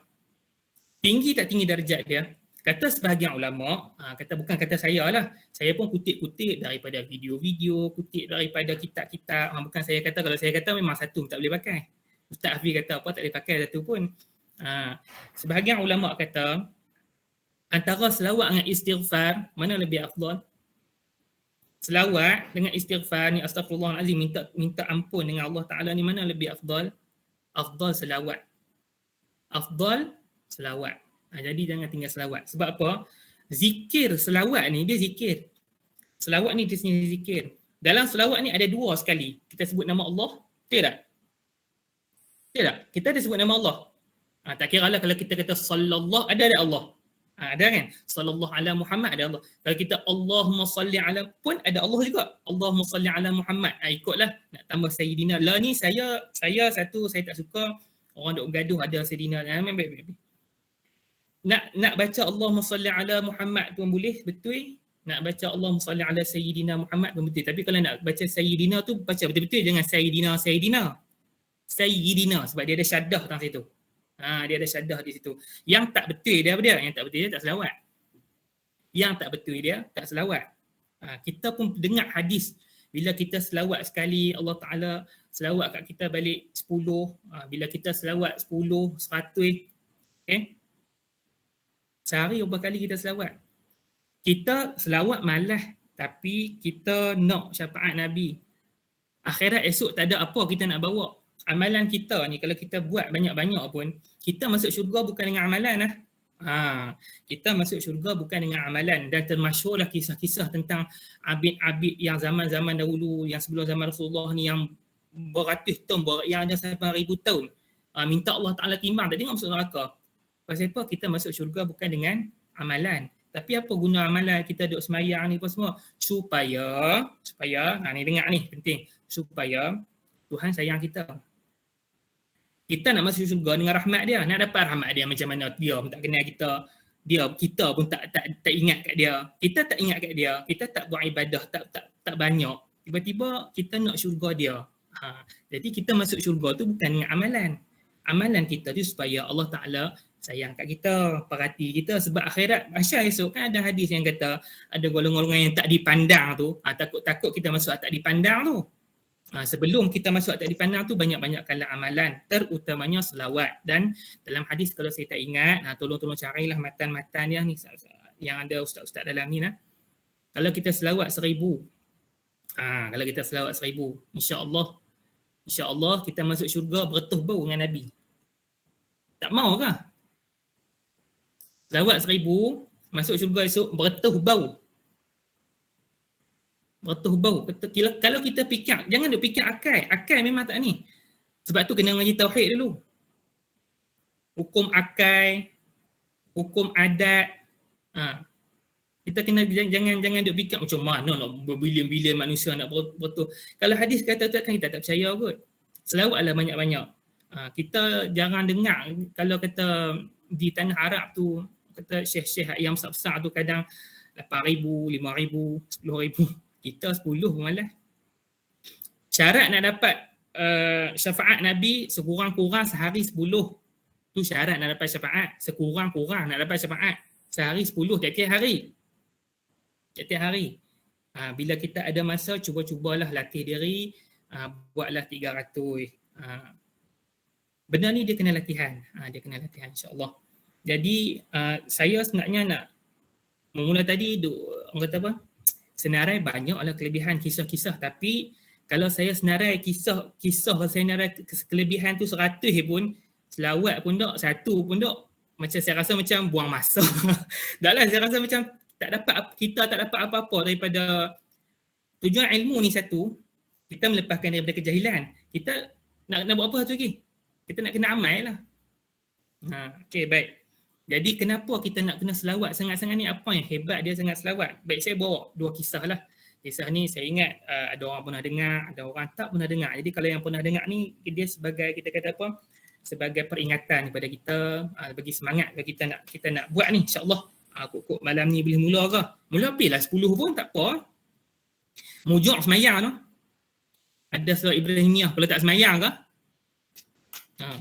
Tinggi tak tinggi darjat dia? Kata sebahagian ulama, kata bukan kata saya lah. Saya pun kutip-kutip daripada video-video, kutip daripada kitab-kitab. Bukan saya kata, kalau saya kata memang satu tak boleh pakai. Ustaz Hafiz kata apa tak boleh pakai satu pun. Sebahagian ulama kata, antara selawat dengan istighfar, mana lebih afdal? Selawat dengan istighfar ni, astagfirullahalazim, minta ampun dengan Allah Ta'ala ni, mana lebih afdal? Afdal selawat. Afdal selawat. Jadi jangan tinggal selawat. Sebab apa? Zikir selawat ni, dia zikir. Selawat ni dia sendiri zikir. Dalam selawat ni ada dua sekali. Kita sebut nama Allah, betul tak? Betul tak? Kita ada sebut nama Allah. Tak kira lah kalau kita kata sallallahu, ada Allah. Ada kan? Sallallahu ala Muhammad, ada Allah. Kalau kita Allahumma salli ala pun ada Allah juga. Allahumma salli ala Muhammad. Ikutlah nak tambah Sayyidina. Lah ni saya satu, saya tak suka orang duk gaduh ada Sayyidina. Nak baca Allahumma salli ala Muhammad pun boleh, betul. Nak baca Allahumma salli ala Sayyidina Muhammad pun betul. Tapi kalau nak baca Sayyidina tu, baca betul-betul, jangan Sayyidina. Sayyidina, sebab dia ada syaddah dalam situ. Dia ada syaddah di situ. Yang tak betul dia apa dia? Yang tak betul dia tak selawat. Yang tak betul dia tak selawat. Kita pun dengar hadis. Bila kita selawat sekali, Allah Ta'ala selawat kat kita balik 10. Bila kita selawat 10, 100. Okay? Sehari berapa kali kita selawat? Kita selawat malas tapi kita nak syafaat Nabi. Akhirat esok tak ada apa kita nak bawa. Amalan kita ni kalau kita buat banyak-banyak pun, kita masuk syurga bukan dengan amalan lah. Kita masuk syurga bukan dengan amalan. Dan termasyhurlah kisah-kisah tentang abid-abid yang zaman-zaman dahulu, yang sebelum zaman Rasulullah ni, yang beratus tahun, yang ada sampai 1000 tahun. Minta Allah Ta'ala timbang, tak tengok masuk neraka. Pasal apa? Kita masuk syurga bukan dengan amalan. Tapi apa guna amalan kita duduk semayang ni apa semua? Supaya ni dengar ni penting. Supaya Tuhan sayang kita. Kita nak masuk syurga dengan rahmat dia. Nak dapat rahmat dia macam mana? Dia pun tak kenal kita. Kita pun tak ingat kat dia. Kita tak ingat kat dia. Kita tak buat ibadah tak banyak. Tiba-tiba kita nak syurga dia. Jadi kita masuk syurga tu bukan dengan amalan. Amalan kita tu supaya Allah Ta'ala sayang kat kita, perhati kita. Sebab akhirat, Aisyah esok kan ada hadis yang kata ada golongan-golongan yang tak dipandang tu. Takut-takut kita masuk tak dipandang tu. Sebelum kita masuk tak dipandang tu, banyak-banyakkanlah amalan, terutamanya selawat. Dan dalam hadis kalau saya tak ingat, tolong-tolong carilah matan-matan dia ni yang ada ustaz-ustaz dalam ni. Kalau kita selawat 1000, kalau kita selawat 1000, insya-Allah kita masuk syurga bertuh bau dengan Nabi. Tak mau kah? Selawat 1000, masuk syurga esok bertuh bau. Bertuh bau. Kalau kita fikir, jangan duk fikir akal. Akal memang tak ni. Sebab tu kena mengaji tauhid dulu. Hukum akal, hukum adat. Kita kena jangan duk fikir macam mana nak berbilion-bilion manusia nak bertuh. Kalau hadis kata tu kan kita tak percaya kot. Selawatlah banyak-banyak. Kita jangan dengar kalau kata di tanah Arab tu, kata syekh-syekh yang besar-besar tu kadang 8,000, 5,000, 10,000. Kita 10 pun malah. Syarat nak dapat syafaat Nabi sekurang-kurang sehari 10. Tu syarat nak dapat syafaat. Sekurang-kurang nak dapat syafaat. Sehari 10, tiap-tiap hari. Tiap-tiap hari. Bila kita ada masa, cuba-cubalah latih diri. Buatlah 300. Benda ni dia kena latihan. Dia kena latihan insya-Allah. Jadi saya sebenarnya nak memula tadi, orang kata apa? Senarai banyaklah kelebihan kisah-kisah, tapi kalau saya senarai kisah senarai kelebihan tu 100 pun, selawat pun tak, 1 pun tak, macam saya rasa macam buang masa. Taklah, saya rasa macam kita tak dapat apa-apa daripada tujuan ilmu ni satu, kita melepaskan daripada kejahilan. Kita nak buat apa satu lagi? Kita nak kena amal lah. Okey, baik. Jadi kenapa kita nak kena selawat sangat-sangat ni? Apa yang hebat dia sangat selawat? Baik, saya bawa 2 kisah lah. Kisah ni saya ingat ada orang pernah dengar, ada orang tak pernah dengar. Jadi kalau yang pernah dengar ni, dia sebagai, kita kata apa? Sebagai peringatan kepada kita, bagi semangat bagi kita nak buat ni, insya-Allah. Kok malam ni boleh mula ke? Mula habislah 10 pun tak apa. Mujuk semayang tu. Ada surah Ibrahimiyah kalau tak semayang ke?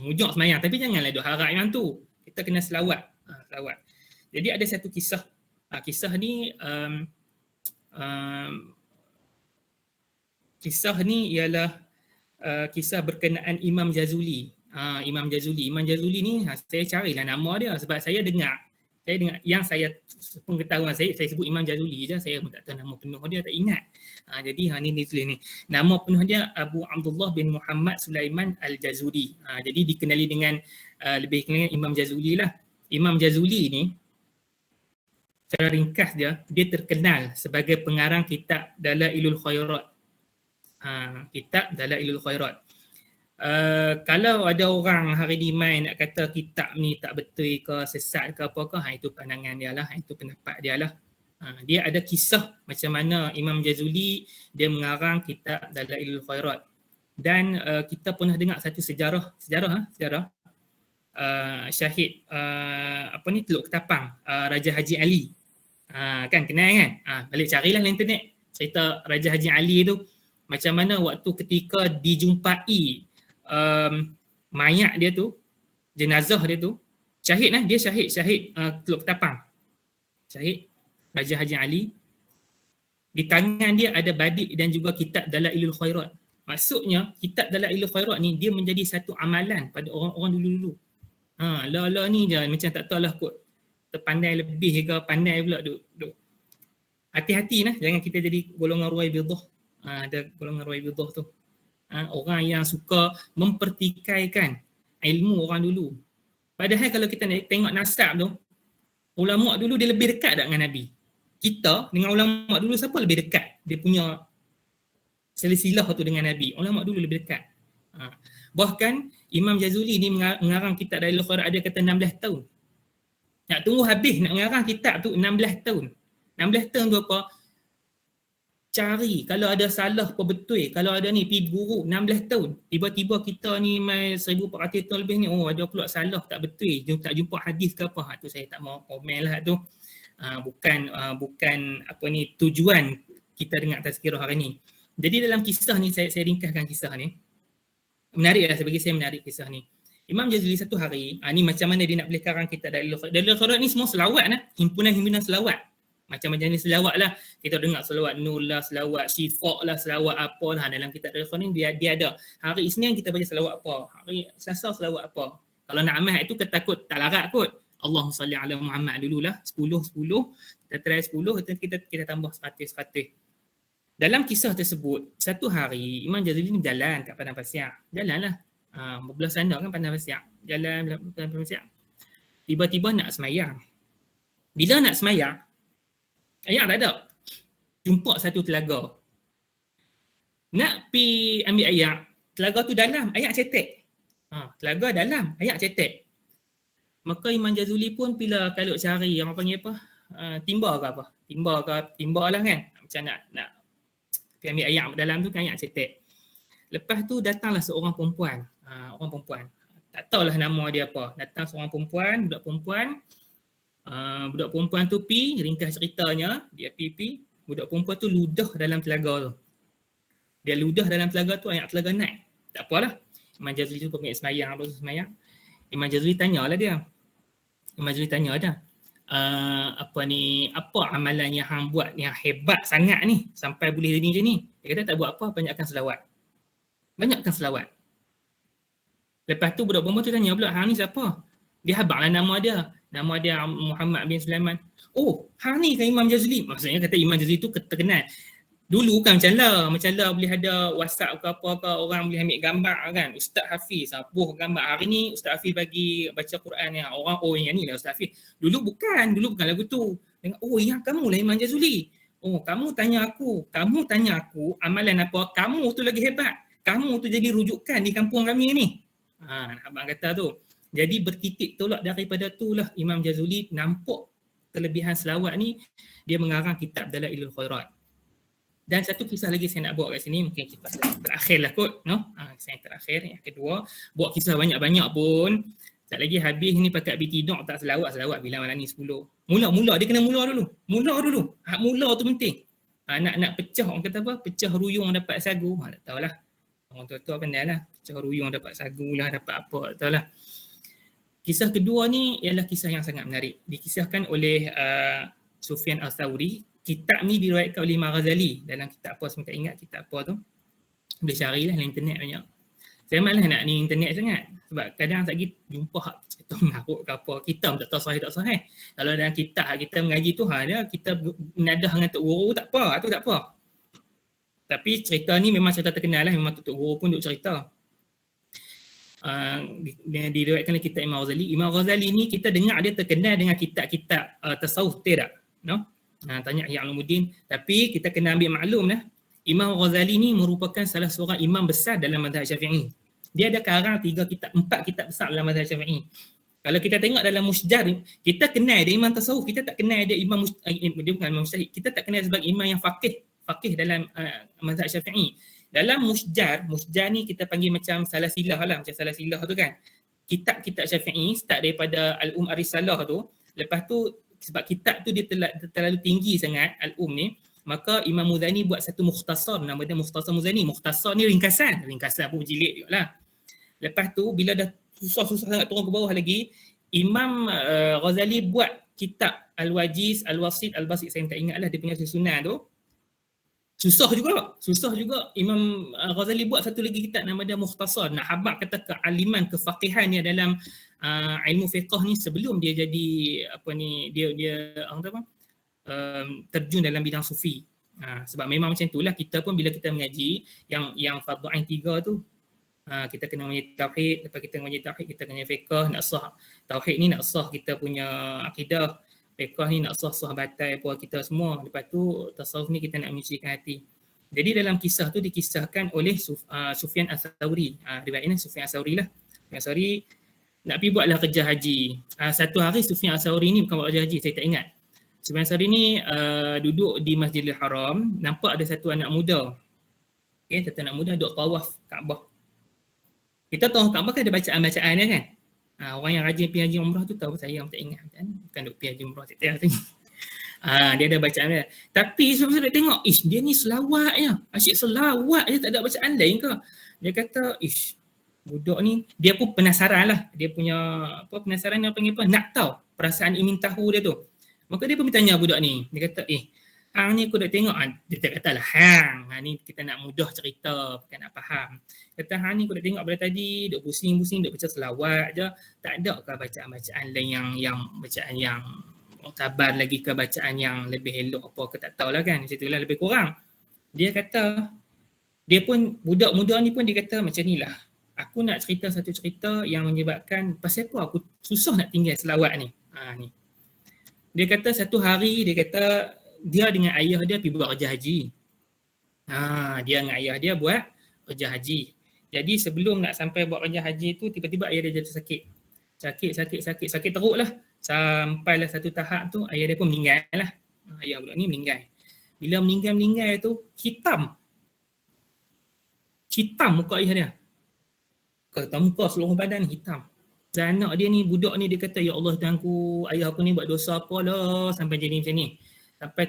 Mujuk semayang. Tapi janganlah duk harap yang tu. Kita kena selawat. Selawat. Jadi ada satu kisah. Kisah ni kisah ni ialah kisah berkenaan Imam Jazuli. Imam Jazuli ni saya carilah nama dia sebab saya dengar yang saya pengetahuan saya sebut Imam Jazuli je, saya pun tak tahu nama penuh dia, tak ingat. Jadi ni tulis ni. Nama penuh dia Abu Abdullah bin Muhammad Sulaiman Al-Jazuli. Jadi dikenali dengan lebih kenal Imam Jazuli lah. Imam Jazuli ni secara ringkas dia terkenal sebagai pengarang kitab Dalailul Khairat. Kitab Dalailul Khairat. Kalau ada orang hari ni main nak kata kitab ni tak betul ke, sesat ke apa ke, itu pandangan dia lah, itu pendapat dia lah. Dia ada kisah macam mana Imam Jazuli dia mengarang kitab Dalailul Khairat. Dan kita pernah dengar satu sejarah Syahid Teluk Ketapang, Raja Haji Ali. Kan kenal kan? Balik carilah di internet cerita Raja Haji Ali tu, macam mana waktu ketika dijumpai mayat dia tu, jenazah dia tu, syahid dia syahid Teluk Ketapang. Syahid Raja Haji Ali. Di tangan dia ada badik dan juga kitab Dalailul Khairat. Maksudnya kitab Dalailul Khairat ni dia menjadi satu amalan pada orang-orang dulu-dulu. Ni je macam tak tahulah kot terpandai lebih ke pandai pula duk. Hati-hati lah, jangan kita jadi golongan ruwaibidah. Ada golongan ruwaibidah tu. Orang yang suka mempertikaikan ilmu orang dulu. Padahal kalau kita tengok nasab tu, ulama dulu dia lebih dekat tak dengan Nabi. Kita dengan ulama dulu siapa lebih dekat? Dia punya silsilah tu dengan Nabi. Ulama dulu lebih dekat. Bahkan Imam Jazuli ni mengarang kitab Dalailul Khairat ada kata 16 tahun. Nak tunggu habis nak mengarang kitab tu 16 tahun. 16 tahun tu apa? Cari kalau ada salah apa betul, kalau ada ni pergi guru 16 tahun. Tiba-tiba kita ni mai 1400 tahun lebih ni, ada pula salah tak betul, tak jumpa hadis ke apa. Tu saya tak mau komen lah tu. Bukan apa ni tujuan kita dengar tazkirah hari ni. Jadi dalam kisah ni saya ringkaskan kisah ni. Menarik lah, bagi saya menarik kisah ni. Imam Jazuli satu hari, ni macam mana dia nak boleh karang kita Dalailul Khairat. Dalailul Khairat ni semua selawat lah, himpunan-himpunan selawat. Macam-macam ni selawat lah. Kita dengar selawat Nur lah, selawat Syifa lah, selawat apa lah. Dalam kitab Dalailul Khairat ni dia ada. Hari Isnin kita baca selawat apa, hari Selasa selawat apa. Kalau nak amal itu kita takut tak larat kot. Allahumma salli ala Muhammad dululah, 10, kita try 10, kita tambah 100. Dalam kisah tersebut, satu hari Imam Jazuli ni jalan kat Padang Pasir. Jalan lah. Bebelah sana kan Padang Pasir. Jalan Padang Pasir. Tiba-tiba nak semayang. Bila nak semayang, air tak ada. Jumpa satu telaga. Nak pi ambil air, telaga tu dalam, air cetek. Telaga dalam, air cetek. Maka Imam Jazuli pun bila kalau cari yang panggil apa? Timba ke apa? Timba lah kan. Macam nak pi ambil air dalam tu kan air cetek. Lepas tu datanglah seorang perempuan. Orang perempuan. Tak tahulah nama dia apa. Datang seorang perempuan, budak perempuan. Budak perempuan tu ringkas ceritanya, dia budak perempuan tu ludah dalam telaga tu. Dia ludah dalam telaga tu, air telaga naik. Tak apalah. Imam Jazuli tu pergi semayang, Imam Jazuli tanyalah dia. Imam Jazuli tanya dah. Apa amalan yang hang buat yang hebat sangat ni sampai boleh jadi macam ni? Dia kata tak buat apa, banyakkan selawat. Lepas tu budak perempuan tu tanya pula, hang ni siapa? Dia habaqlah nama dia. Nama dia Muhammad bin Sulaiman. Oh, hang ni kan Imam Jazuli. Maksudnya kata Imam Jazuli tu terkenal. Dulu kan macam lah boleh ada WhatsApp ke apa ke, orang boleh ambil gambar kan. Ustaz Hafiz buh gambar. Hari ni Ustaz Hafiz bagi baca Quran yang orang yang ni lah Ustaz Hafiz. Dulu bukan lagu tu. Tengok, yang kamu lah Imam Jazuli. Kamu tanya aku amalan apa, kamu tu lagi hebat. Kamu tu jadi rujukan di kampung kami ni. Abang kata tu. Jadi bertitik tolak daripada itulah Imam Jazuli nampak kelebihan selawat ni, dia mengarang kitab Dalailul Khairat. Dan satu kisah lagi saya nak bawa kat sini, mungkin kisah terakhir lah kot, kisah yang terakhir, yang kedua. Bawa kisah banyak-banyak pun, tak lagi habis ni pakat bitidok tak selawat bila malam ni 10. Mula dia kena mula dulu. Hak mula tu penting. Nak pecah, orang kata apa? Pecah ruyung dapat sagu. Tak tahulah. Orang tua-tua pandai lah. Pecah ruyung dapat sagu lah, dapat apa, tak tahulah. Kisah kedua ni ialah kisah yang sangat menarik. Dikisahkan oleh Sufyan Al-Thawri. Kitab ni diriwayatkan oleh Imam Ghazali. Dalam kitab apa, saya tak ingat kitab apa tu. Boleh carilah dalam internet banyak. Saya malah nak ni internet sangat. Sebab kadang tak lagi jumpa kita mengarut ke apa. Kita tak tahu sahih tak sahih. Kalau dalam kitab kita mengaji tu, kita menadah dengan Tok Guru tak apa. Itu tak apa. Tapi cerita ni memang cerita terkenal lah. Memang Tok Guru pun duk cerita. Diriwayatkan oleh kitab Imam Ghazali. Imam Ghazali ni kita dengar dia terkenal dengan kitab-kitab tasawuf tidak? Tanya Ihya Ulumuddin. Tapi kita kena ambil maklum lah. Imam Ghazali ni merupakan salah seorang imam besar dalam mazhab Syafi'i. Dia ada karang 4 kitab besar dalam mazhab Syafi'i. Kalau kita tengok dalam Musjad, kita kenal dia imam tasawuf, kita tak kenal dia imam dia bukan imam mujtahid. Kita tak kenal sebagai imam yang faqih dalam mazhab Syafi'i. Dalam Musjad ni kita panggil macam salah silah lah, macam salah silah tu kan. Kitab-kitab Syafi'i start daripada Al-Um Ar-Risalah tu. Lepas tu sebab kitab tu dia terlalu tinggi sangat Al-Um ni, maka Imam Muzani buat satu mukhtasar, nama dia Mukhtasar Muzani. Mukhtasar ni ringkasan pun jilid juga lah. Lepas tu bila dah susah-susah sangat turun ke bawah lagi, Imam Ghazali buat kitab Al-Wajiz, Al-Wasit, Al-Basit, saya tak ingat lah dia punya susunan tu. Susah juga. Imam Ghazali buat satu lagi kitab nama dia Mukhtasar. Nak habaq kata kealiman, kefaqihan dia dalam ilmu fiqh ni sebelum dia jadi terjun dalam bidang sufi. Sebab memang macam itulah kita pun bila kita mengaji yang fardu ain 3 tu, kita kena mengaji tauhid, lepas kita mengaji tauhid kita kena fiqh, nak sah tauhid ni, nak sah kita punya akidah, fiqh ni nak sah batai puas kita semua, lepas tu tasawuf ni kita nak menyucikan hati. Jadi dalam kisah tu dikisahkan oleh Sufyan Ats-Tsauri. Riwayat ini Sufyan Ats-Tsauri lah. Sufyan Ats-Tsauri nak pergi buatlah kerja haji. Satu hari Sufyan Ats-Tsauri ni bukan buat kerja haji, saya tak ingat. Sufyan Ats-Tsauri ni duduk di Masjidil Haram, nampak ada satu anak muda. Satu anak muda duduk tawaf Kaabah. Kita tahu Kaabah kan ada bacaan-bacaan dia kan. Orang yang rajin pergi haji umrah tu tahu, saya yang tak ingat kan. Bukan duk pergi haji umrah tak tahu. Dia ada bacaan dia. Tapi sebab tengok, dia ni selawat je. Asyik selawat je, tak ada bacaan lain ke? Dia kata, budak ni, dia pun penasaran lah. Dia punya penasaran yang panggil apa? Nak tahu perasaan ingin tahu dia tu. Maka dia pun bertanya budak ni. Dia kata, hang ni aku dah tengok. Dia tak katalah hang ni kita nak mudah cerita, bukan nak faham. Kata hang ni aku dah tengok pada tadi, duk pusing-pusing, duk baca selawat je. Tak ada ke bacaan-bacaan lain yang bacaan yang muktabar lagi ke, bacaan yang lebih elok apa ke, tak tahulah kan. Macam itulah lebih kurang. Dia kata, dia pun, budak muda ni pun dia kata macam ni lah. Aku nak cerita satu cerita yang menyebabkan pasal apa aku susah nak tinggal selawat ni. Ni. Dia kata satu hari, dia kata dia dengan ayah dia pergi buat kerja haji. Dia dengan ayah dia buat kerja haji. Jadi sebelum nak sampai buat kerja haji tu, tiba-tiba ayah dia jatuh sakit. Sakit teruk lah. Sampailah satu tahap tu, ayah dia pun meninggal lah. Ayah budak ni meninggal. Bila meninggal tu, hitam muka ayah dia. Kata muka seluruh badan hitam. Dan anak dia ni, budak ni dia kata, ya Allah Tuhanku, ayah aku ni buat dosa apa lah sampai jadi macam ni.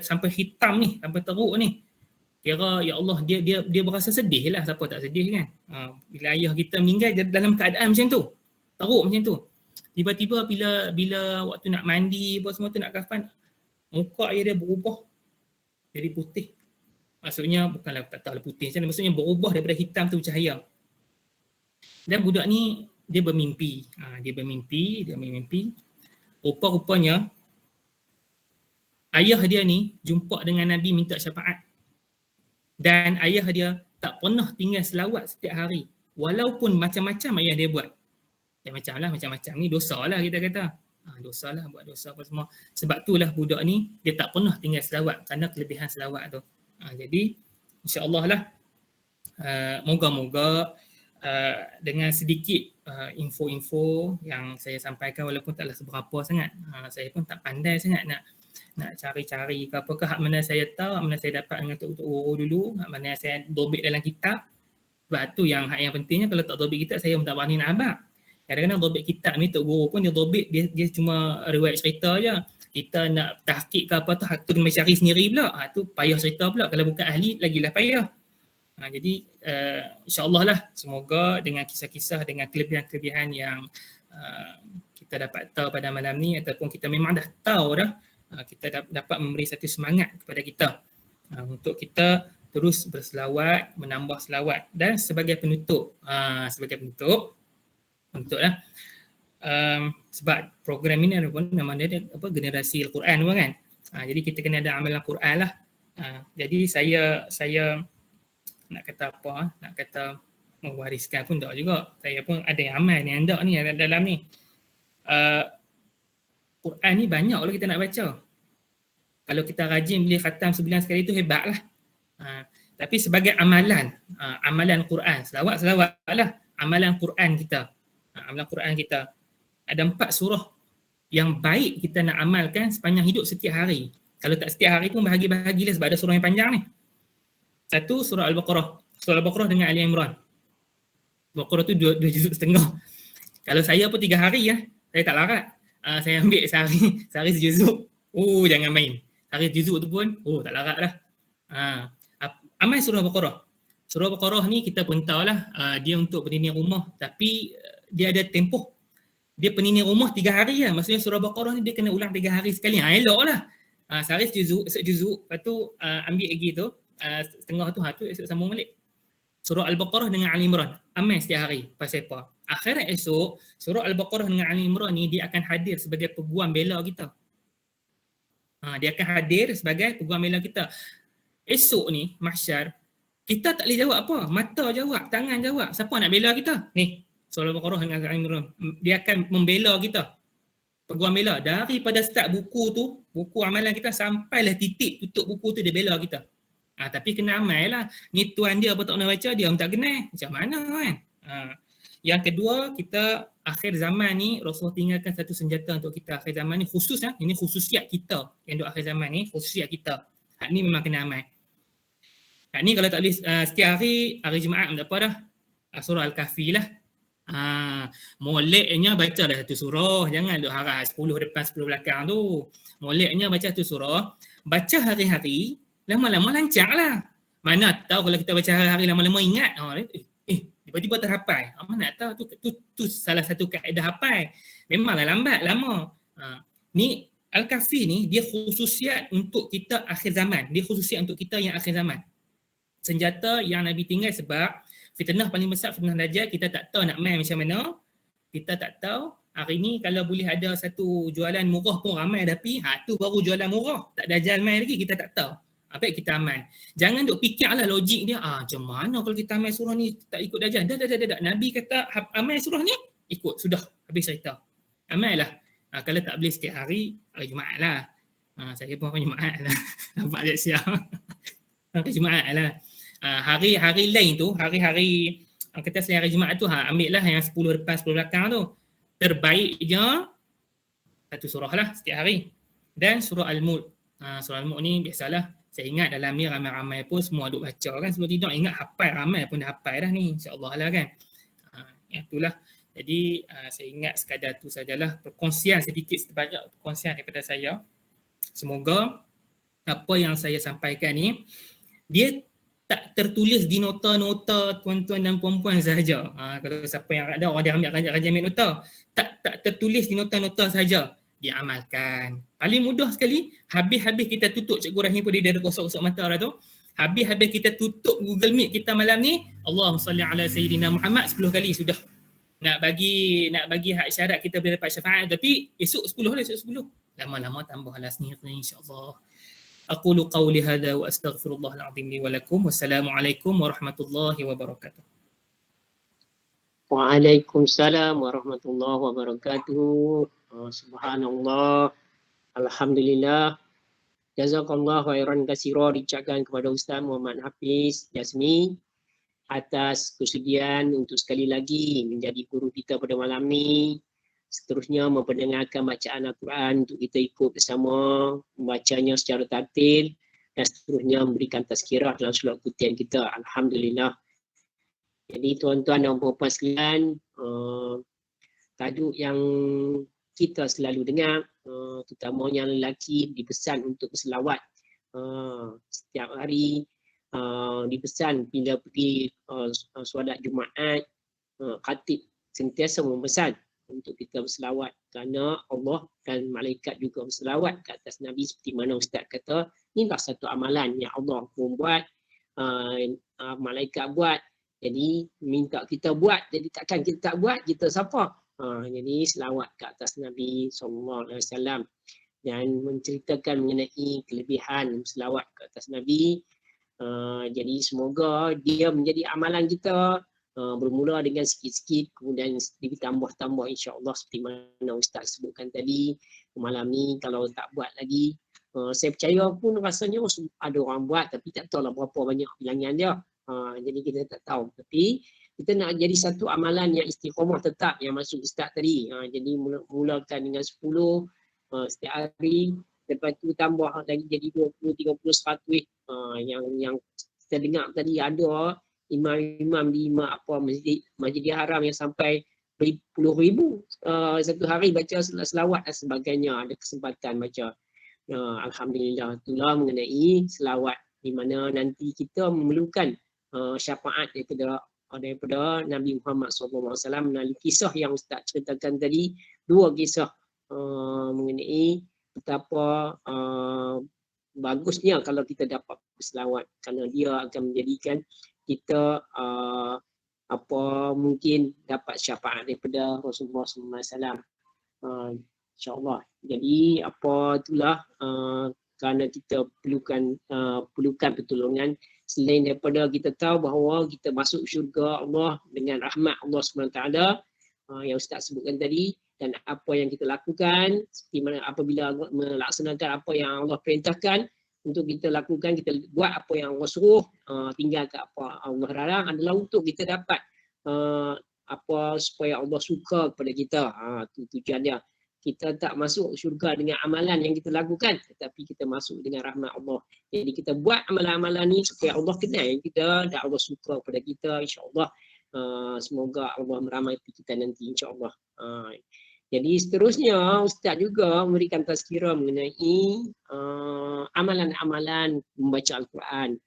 Sampai hitam ni, sampai teruk ni. Kira ya Allah, dia berasa sedih lah, siapa tak sedih kan. Bila ayah kita meninggal dalam keadaan macam tu, teruk macam tu. Tiba-tiba bila waktu nak mandi apa semua tu, nak kafan, muka ayah dia berubah jadi putih. Maksudnya bukanlah tak tahu putih macam mana, maksudnya berubah daripada hitam tu cahaya. Dan budak ni dia bermimpi. Dia bermimpi. Rupa-rupanya ayah dia ni jumpa dengan Nabi minta syafaat. Dan ayah dia tak pernah tinggal selawat setiap hari. Walaupun macam-macam ayah dia buat. Macam-macam ni dosa lah kita kata. Dosa lah, buat dosa apa semua. Sebab itulah budak ni dia tak pernah tinggal selawat kerana kelebihan selawat tu. Jadi insya-Allah lah, moga-moga dengan sedikit info-info yang saya sampaikan, walaupun taklah seberapa sangat. Saya pun tak pandai sangat nak cari-cari ke apakah, hak mana saya tahu, hak mana saya dapat dengan Tok Guru dulu, hak mana saya dobit dalam kitab. Sebab tu yang pentingnya, kalau tak dobit kitab saya pun tak berani nak habaq. Kadang-kadang dobit kitab ni Tok Guru pun dia dobit, dia cuma riwayat cerita je. Kita nak tahqiq ke apa tu, hak tu kena cari sendiri pula. Tu payah cerita pula, kalau bukan ahli lagilah payah. Jadi insya-Allah lah, semoga dengan kisah-kisah, dengan kelebihan-kelebihan yang kita dapat tahu pada malam ni, ataupun kita memang dah tahu dah, kita dapat memberi satu semangat kepada kita untuk kita terus berselawat, menambah selawat. Dan sebagai penutup, untuklah sebab program ini ada pun nama dia generasi Al-Quran kan. Jadi kita kena ada amalan Quran lah. Jadi saya nak kata apa, nak kata mewariskan pun tak juga. Saya pun ada yang amal yang tak ni dalam ni. Quran ni banyak kalau kita nak baca. Kalau kita rajin boleh khatam sebulan sekali tu hebat lah. Tapi sebagai amalan Quran, selawat lah. Amalan Quran kita. Amalan Quran kita. Ada 4 surah yang baik kita nak amalkan sepanjang hidup setiap hari. Kalau tak setiap hari pun bahagi-bahagilah sebab ada surah yang panjang ni. Satu, surah Al-Baqarah. Surah Al-Baqarah dengan Ali Imran. Al-Baqarah tu 2 juzuk setengah. Kalau saya pun 3 hari saya tak larat. Saya ambil sehari sejuzuk. Jangan main. Sehari sejuzuk tu pun, tak larat dah. Amal surah Al-Baqarah. Surah Al-Baqarah ni kita pun tahulah, dia untuk pendiri rumah, tapi dia ada tempoh. Dia pendiri rumah 3 hari lah. Maksudnya surah Al-Baqarah ni dia kena ulang 3 hari sekali. Elok lah. Sehari sejuzuk. Lepas tu ambil lagi tu, setengah tu, tu esok sambung balik. Surah Al-Baqarah dengan Ali Imran. Amal setiap hari. Pasal apa? Akhirat esok, surah Al-Baqarah dengan Ali Imran ni dia akan hadir sebagai peguam bela kita. Dia akan hadir sebagai peguam bela kita. Esok ni, mahsyar, kita tak boleh jawab apa. Mata jawab, tangan jawab. Siapa nak bela kita? Ni, surah Al-Baqarah dengan Ali Imran. Dia akan membela kita. Peguam bela. Daripada start buku tu, buku amalan kita sampailah titik tutup buku tu dia bela kita. Tapi kena amal lah. Ni tuan dia apa tak pernah baca, dia pun tak kenal. Macam mana kan? Yang kedua, kita akhir zaman ni, Rasulullah tinggalkan satu senjata untuk kita akhir zaman ni. Khusus lah, ini khususiat kita yang untuk akhir zaman ni, khususiat kita. Hak ni memang kena amal. Hak ni kalau tak boleh setiap hari Jumaat tak apa dah. Surah Al-Kahfi lah. Moleknya baca dah satu surah. Jangan duk harap 10 depan 10 belakang tu. Moleknya baca satu surah. Baca hari-hari, lama-lama lancar lah. Mana tahu kalau kita baca hari-hari lama-lama ingat. Tiba-tiba terhafal. Mana tahu tu salah satu kaedah hafal. Memanglah lambat, lama. Ni Al-Kahfi ni dia khususiat untuk kita akhir zaman. Dia khususiat untuk kita yang akhir zaman. Senjata yang Nabi tinggal sebab fitnah paling besar, fitnah Dajjal, kita tak tahu nak main macam mana. Kita tak tahu. Hari ni kalau boleh ada satu jualan murah pun ramai tapi tu baru jualan murah. Tak Dajjal main lagi, kita tak tahu. Apa kita amal. Jangan duk fikirlah logik dia. Macam mana kalau kita amal surah ni tak ikut Dajjal? Dah. Nabi kata amal surah ni ikut. Sudah. Habis cerita. Amal lah. Kalau tak boleh setiap hari Jumaat lah. Saya pun hari Jumaat lah. Nampak tak siap. Hari Jumaat lah. Hari-hari lain tu, hari-hari kata selain hari Jumaat tu, ambil lah yang 10 depan 10 belakang tu. Terbaik je satu surah lah setiap hari. Dan surah Al-Mulk. Surah Al-Mulk ni biasalah. Saya ingat dalam ni ramai-ramai pun semua duk baca kan. Sebelum tidur ingat hafal, ramai pun dah hafal dah ni. InsyaAllah lah kan. Itulah. Jadi saya ingat sekadar tu sajalah. Perkongsian sedikit sebanyak perkongsian daripada saya. Semoga apa yang saya sampaikan ni, dia tak tertulis di nota-nota tuan-tuan dan puan-puan sahaja. Kalau siapa yang ada orang dia ambil rajin ambil nota. Tak tertulis di nota-nota sahaja. Diamalkan. Paling mudah sekali, habis-habis kita tutup Cikgu Rahim pun dia ada kosok-kosok mata dah tu. Habis-habis kita tutup Google Meet kita malam ni, Allahumma salli ala Sayyidina Muhammad 10 kali sudah. Nak bagi hak syarat kita boleh dapat syafaat tapi esok 10 lah, esok 10. Lama-lama tambahlah sendiri insya-Allah. Aqulu qawli hadha wa astaghfirullahal azim li wa lakum. Wassalamualaikum warahmatullahi wabarakatuh. Waalaikumsalam warahmatullahi wabarakatuh. Subhanallah. Alhamdulillah. Jazakallah khairan katsira diucapkan kepada Ustaz Muhammad Hafiz Jazmi atas kesudian untuk sekali lagi menjadi guru kita pada malam ni. Seterusnya memperdengarkan bacaan Al-Quran untuk kita ikut bersama, membacanya secara tartil dan seterusnya memberikan tazkirah dalam surat kutian kita. Alhamdulillah. Jadi tuan-tuan dan puan-puan sekalian, tajuk yang kita selalu dengar, terutamanya lelaki dipesan untuk berselawat setiap hari, dipesan bila pergi solat Jumaat, khatib sentiasa memesan untuk kita berselawat kerana Allah dan malaikat juga berselawat ke atas Nabi seperti mana Ustaz kata. Inilah satu amalan yang Allah pun buat, malaikat buat, jadi minta kita buat, jadi takkan kita tak buat, kita siapa? Jadi selawat ke atas Nabi SAW dan menceritakan mengenai kelebihan selawat ke atas Nabi. Jadi semoga dia menjadi amalan kita, bermula dengan sikit-sikit kemudian ditambah-tambah insya-Allah seperti mana Ustaz sebutkan tadi. Malam ni kalau tak buat lagi, saya percaya pun rasanya ada orang buat tapi tak tahulah berapa banyak bilangan dia. Jadi kita tak tahu, tapi kita nak jadi satu amalan yang istiqamah tetap yang masuk Ustaz tadi. Jadi mulakan dengan 10 setiap hari, lepas tu tambah lagi jadi 20, 30, 100. Yang kita dengar tadi ada imam-imam di Masjidil Haram yang sampai puluh ribu satu hari baca selawat dan sebagainya, ada kesempatan baca. Alhamdulillah, itulah mengenai selawat di mana nanti kita memerlukan syafaat daripada Nabi Muhammad SAW melalui kisah yang Ustaz ceritakan tadi, 2 kisah mengenai betapa bagusnya kalau kita dapat berselawat, kerana dia akan menjadikan kita mungkin dapat syafaat daripada Rasulullah SAW. InsyaAllah. Jadi itulah kerana kita perlukan pertolongan, selain daripada kita tahu bahawa kita masuk syurga Allah dengan rahmat Allah SWT yang Ustaz sebutkan tadi, dan apa yang kita lakukan, seperti mana apabila melaksanakan apa yang Allah perintahkan untuk kita lakukan, kita buat apa yang Allah suruh, tinggalkan apa Allah larang, adalah untuk kita dapat supaya Allah suka kepada kita. Itu tujuan dia. Kita tak masuk syurga dengan amalan yang kita lakukan, tetapi kita masuk dengan rahmat Allah. Jadi kita buat amalan-amalan ni supaya Allah kenal kita dan Allah suka kepada kita, insya-Allah. Semoga Allah merahmati kita nanti, insya-Allah. Jadi seterusnya Ustaz juga memberikan tazkirah mengenai amalan-amalan membaca Al-Quran,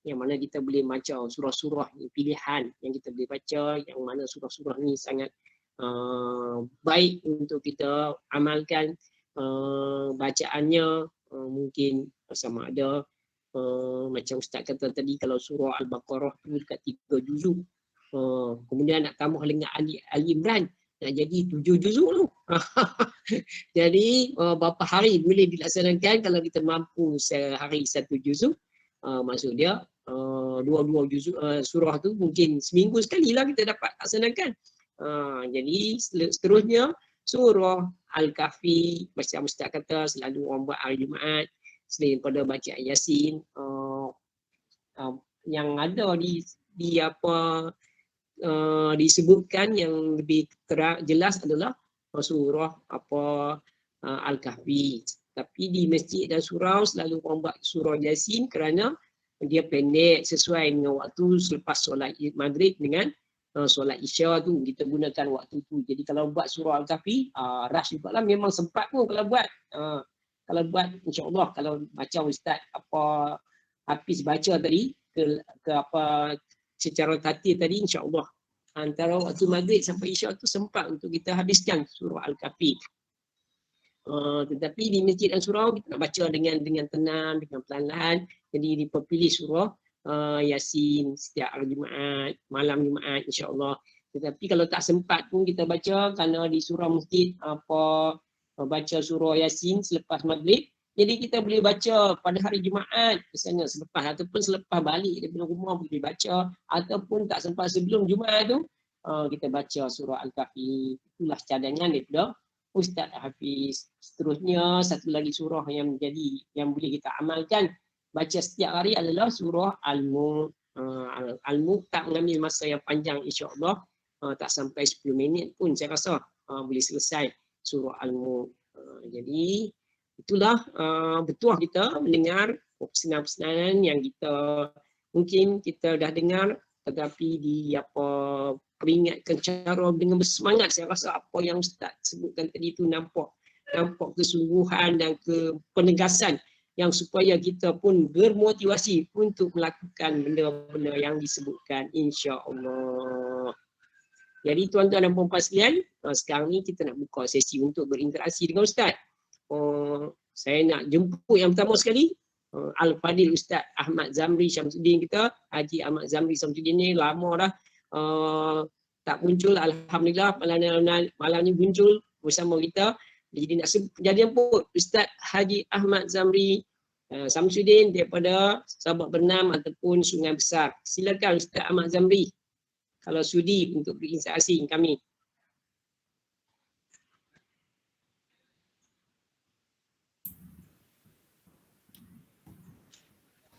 yang mana kita boleh baca surah-surah pilihan yang kita boleh baca, yang mana surah-surah ni sangat baik untuk kita amalkan bacaannya. Mungkin sama ada macam Ustaz kata tadi, kalau surah Al-Baqarah tu dekat 3 juzuk, kemudian nak tambah dengan Ali Imran, nak jadi 7 juzuk tu. Jadi berapa hari boleh dilaksanakan kalau kita mampu sehari 1 juzuk. Maksud dia 2 juzuk surah tu mungkin seminggu sekali lah kita dapat laksanakan. Jadi seterusnya surah Al-Kahfi, macam Ustaz kata, selalu orang buat hari Jumaat, selain daripada baca Yasin. Yang ada disebutkan yang lebih jelas adalah surah Al-Kahfi. Tapi di masjid dan surau selalu orang buat surah Yasin kerana dia pendek, sesuai dengan waktu selepas solat maghrib dengan solat isya tu, kita gunakan waktu tu. Jadi kalau buat surah Al-Kahfi, rush jugalah, memang sempat pun kalau buat. Kalau buat, insya-Allah, kalau macam Ustaz Hafiz baca tadi ke secara tertib tadi, insya-Allah antara waktu maghrib sampai isya tu sempat untuk kita habiskan surah Al-Kahfi. Tetapi di masjid dan surau kita nak baca dengan tenang, dengan perlahan. Jadi diperpilih surah Yasin setiap hari Jumaat, malam Jumaat, insya-Allah. Tetapi kalau tak sempat pun kita baca, kerana di surau masjid baca surah Yasin selepas maghrib, jadi kita boleh baca pada hari Jumaat misalnya selepas, ataupun selepas balik daripada rumah boleh baca, ataupun tak sempat sebelum Jumaat tu kita baca surah Al-Kahfi. Itulah cadangan daripada Ustaz Hafiz. Seterusnya satu lagi surah yang boleh kita amalkan baca setiap hari adalah surah Al-Mulk. Al-Mulk tak mengambil masa yang panjang, insya-Allah tak sampai 10 minit pun saya rasa boleh selesai surah Al-Mulk. Jadi itulah betul kita mendengar pesanan-pesanan yang mungkin kita dah dengar, tetapi peringatkan cara dengan bersemangat. Saya rasa apa yang Ustaz sebutkan tadi itu nampak kesungguhan dan penegasan yang supaya kita pun bermotivasi untuk melakukan benda-benda yang disebutkan, insya-Allah. Jadi tuan-tuan dan puan-puan sekalian, sekarang ni kita nak buka sesi untuk berinteraksi dengan Ustaz. Saya nak jemput yang pertama sekali Al-Fadil Ustaz Ahmad Zamri Syamsuddin kita. Haji Ahmad Zamri Syamsuddin ni lama dah tak muncul. Alhamdulillah malam ni muncul bersama kita. Jadi nak jemput Ustaz Haji Ahmad Zamri Syamsuddin daripada Sabak Bernam ataupun Sungai Besar. Silakan Ustaz Ahmad Zamri kalau sudi untuk berinteraksi dengan kami.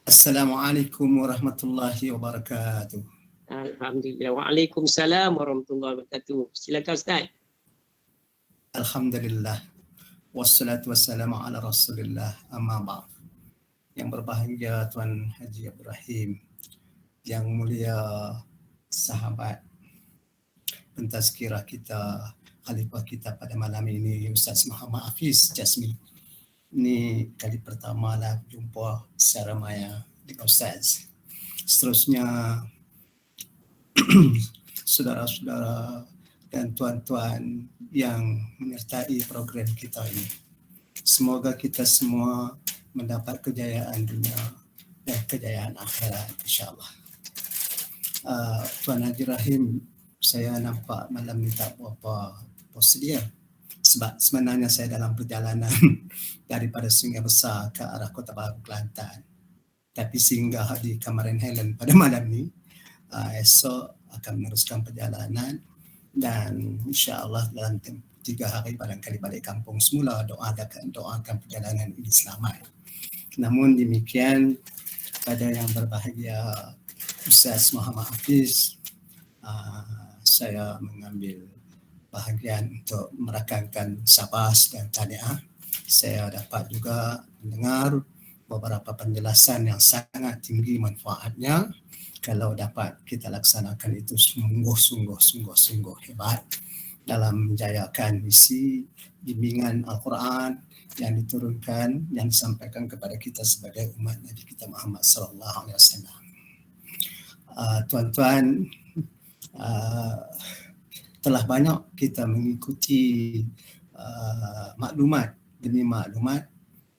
Assalamualaikum warahmatullahi wabarakatuh. Alhamdulillah. Waalaikumsalam warahmatullahi wabarakatuh. Silakan Ustaz. Alhamdulillah. Wassalatu wassalamu ala Rasulillah. Amma ba'd. Yang berbahagia Tuan Haji Ibrahim, yang mulia sahabat pentazkirah kita, khalifah kita pada malam ini, Ustaz Muhammad Hafiz Jasmi. Ini kali pertama lah jumpa secara maya dengan Ustaz. Seterusnya saudara-saudara dan tuan-tuan yang menyertai program kita ini, semoga kita semua mendapat kejayaan dunia dan kejayaan akhirat insya-Allah. Tuan Haji Rahim, saya nampak malam ni tak berapa bersedia sebab sebenarnya saya dalam perjalanan daripada Sungai Besar ke arah Kota Baru Kelantan, tapi singgah di Cameron Highland pada malam ni. Esok akan meneruskan perjalanan dan insya-Allah dalam 3 hari barangkali balik kampung semula. Doakan perjalanan ini selamat. Namun demikian, pada yang berbahagia Ustaz Muhammad Hafiz, saya mengambil bahagian untuk merakamkan syabas dan tahniah. Saya dapat juga mendengar beberapa penjelasan yang sangat tinggi manfaatnya. Kalau dapat kita laksanakan itu sungguh hebat dalam menjayakan misi bimbingan Al-Quran yang diturunkan, yang disampaikan kepada kita sebagai umat Nabi kita Muhammad sallallahu alaihi wasallam. Tuan-tuan, telah banyak kita mengikuti maklumat demi maklumat,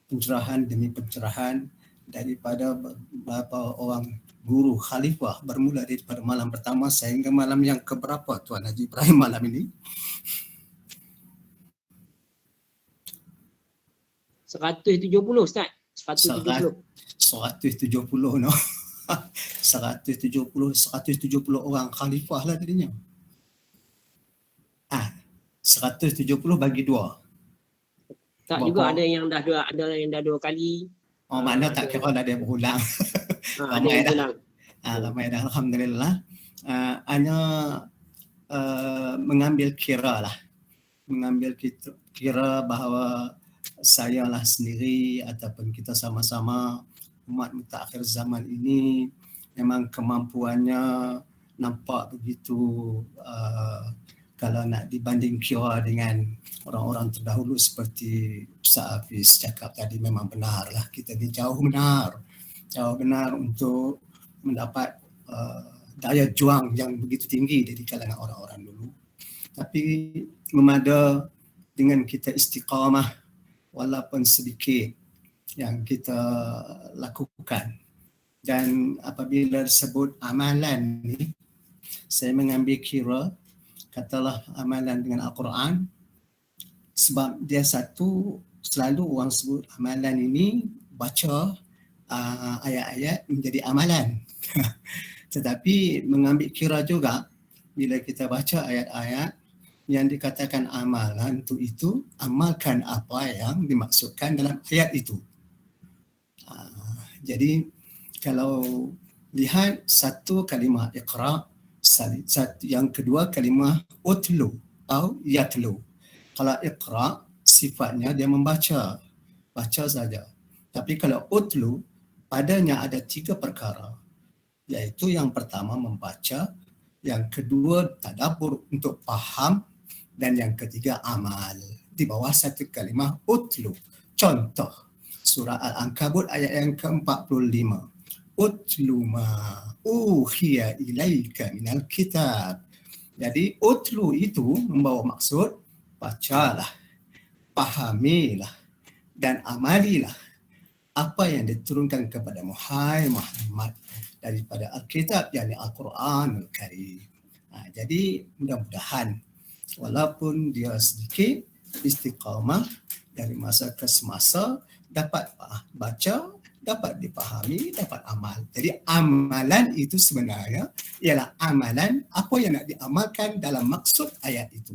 pencerahan demi pencerahan daripada beberapa orang guru khalifah, bermula daripada malam pertama sehingga malam yang keberapa Tuan Haji Ibrahim malam ini? 170 Ustaz. 170. 170 no. 170 orang khalifah lah tadinya. 170 bagi 2. Tak juga ada yang dah dua kali. Mana tak kira ada yang berulang. Ramai dah. Ramai dah alhamdulillah. Hanya mengambil kira lah. Mengambil kira bahawa saya lah sendiri ataupun kita sama-sama umat mutakhir zaman ini memang kemampuannya nampak begitu kalau nak dibanding kira dengan orang-orang terdahulu seperti Ustaz Hafiz cakap tadi, memang benar lah, kita ni jauh benar untuk mendapat daya juang yang begitu tinggi dari kalangan orang-orang dulu. Tapi memada dengan kita istiqamah walaupun sedikit yang kita lakukan. Dan apabila disebut amalan ni, saya mengambil kira, katalah amalan dengan Al-Quran, sebab dia selalu orang sebut amalan ini baca ayat-ayat menjadi amalan. Tetapi mengambil kira juga bila kita baca ayat-ayat yang dikatakan amalan itu amalkan apa yang dimaksudkan dalam ayat itu. Jadi kalau lihat satu kalimah iqra, yang kedua kalimah utlu atau yatlu. Kalau iqra sifatnya dia baca saja. Tapi kalau utlu padanya ada 3 perkara, iaitu yang pertama membaca, yang kedua tadabbur untuk faham, dan yang ketiga amal. Di bawah satu kalimah utlu. Contoh surah Al-Ankabut ayat yang ke-45. Utlu ma uhiya ilaika minal kitab. Jadi utlu itu membawa maksud bacalah, fahamilah dan amalilah apa yang diturunkan kepada Muhammad daripada Alkitab, yakni Al-Quranul Karim. Jadi mudah-mudahan walaupun dia sedikit istiqamah dari masa ke semasa, dapat baca, dapat dipahami, dapat amal. Jadi amalan itu sebenarnya ialah amalan apa yang nak diamalkan dalam maksud ayat itu.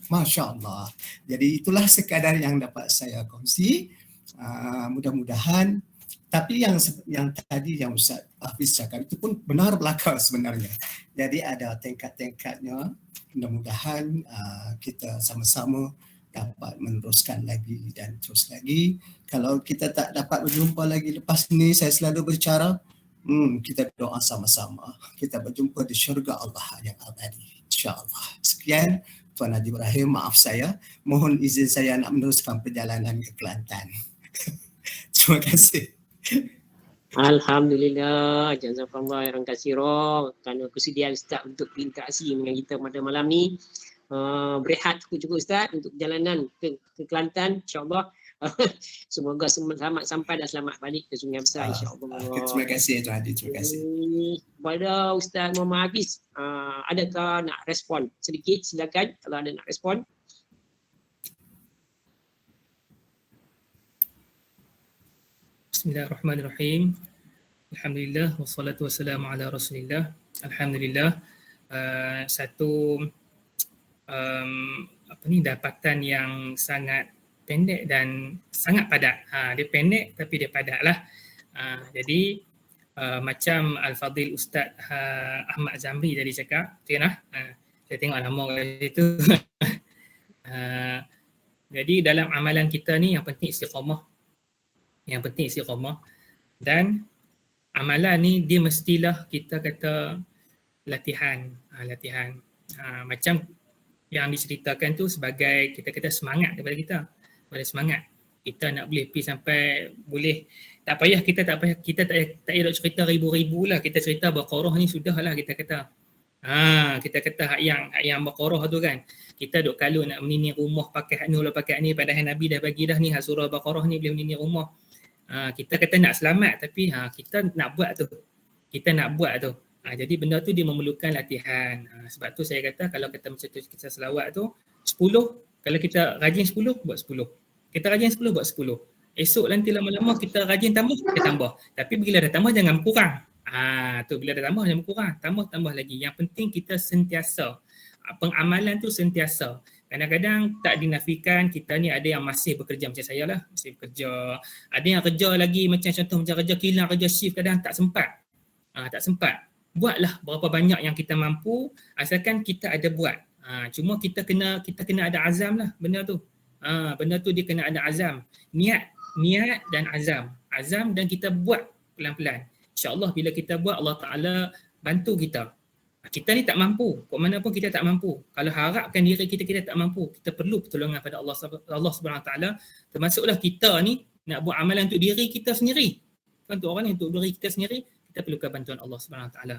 Masya Allah. Jadi itulah sekadar yang dapat saya kongsi. Mudah-mudahan, tapi yang tadi yang Ustaz Hafiz cakap itu pun benar belaka sebenarnya. Jadi ada tingkat-tingkatnya. Mudah-mudahan kita sama-sama dapat meneruskan lagi dan terus lagi. Kalau kita tak dapat berjumpa lagi lepas ni, saya selalu berbicara, kita doa sama-sama. Kita berjumpa di syurga Allah yang abadi. InsyaAllah. Sekian Tuan Haji Ibrahim, maaf saya. Mohon izin saya nak meneruskan perjalanan ke Kelantan. Terima kasih. Alhamdulillah, jazakallah khairan katsira kerana kesediaan Ustaz untuk berinteraksi dengan kita pada malam ni. Berehat cukup-cukup Ustaz untuk perjalanan ke Kelantan, insya-Allah. Semoga selamat sampai dan selamat balik ke Sungai Besar insya-Allah. Terima kasih Tuan Haji, terima kasih. Kepada Ustaz Muhammad Hafiz, adakah nak respon sedikit? Silakan kalau ada nak respon. Bismillahirrahmanirrahim. Alhamdulillah wassalatu wassalamu ala Rasulillah. Alhamdulillah, satu dapatan yang sangat pendek dan sangat padat. Dia pendek tapi dia padat lah. Jadi macam Al-Fadhil Ustaz Ahmad Zamri tadi cakap, saya tengok nama kat situ. Jadi dalam amalan kita ni yang penting istiqamah. Yang penting istiqamah. Dan amalan ni dia mestilah kita kata latihan. Macam yang diceritakan tu sebagai kita kata semangat daripada kita. Pada semangat. Kita nak boleh pergi sampai boleh, tak payah kita tak payah cerita ribu-ribu lah. Kita cerita Baqarah ni sudahlah kita kata. Kita kata hak yang Baqarah tu kan. Kita duk kalau nak menini rumah pakai hak ni pakai ni, padahal Nabi dah bagi dah ni surah Baqarah ni boleh menini rumah. Kita kata nak selamat tapi kita nak buat tu. Jadi benda tu dia memerlukan latihan. Sebab tu saya kata kalau kita macam tu kita selawat tu 10, kalau kita rajin 10 buat 10. Kita rajin 10 buat 10. Esok nanti lama-lama kita rajin tambah, kita tambah. Tapi bila dah tambah jangan berkurang. Tu bila dah tambah jangan berkurang, tambah lagi. Yang penting kita sentiasa. Pengamalan tu sentiasa. Kadang-kadang tak dinafikan kita ni ada yang masih bekerja macam saya lah, masih bekerja. Ada yang kerja lagi macam contoh macam kerja kilang, kerja shift kadang tak sempat. Tak sempat. Buatlah berapa banyak yang kita mampu asalkan kita ada buat. Cuma kita kena ada azam lah benda tu. Benda tu dia kena ada azam. Niat dan azam. Azam dan kita buat pelan-pelan. InsyaAllah bila kita buat Allah Ta'ala bantu kita. Kita ni tak mampu. Kok mana pun kita tak mampu. Kalau harapkan diri kita tak mampu. Kita perlu pertolongan pada Allah Subhanahu Wa Ta'ala. Termasuklah kita ni nak buat amalan untuk diri kita sendiri. Bukan untuk orang ni, untuk diri kita sendiri. Kita perlukan bantuan Allah Subhanahu Wa Ta'ala.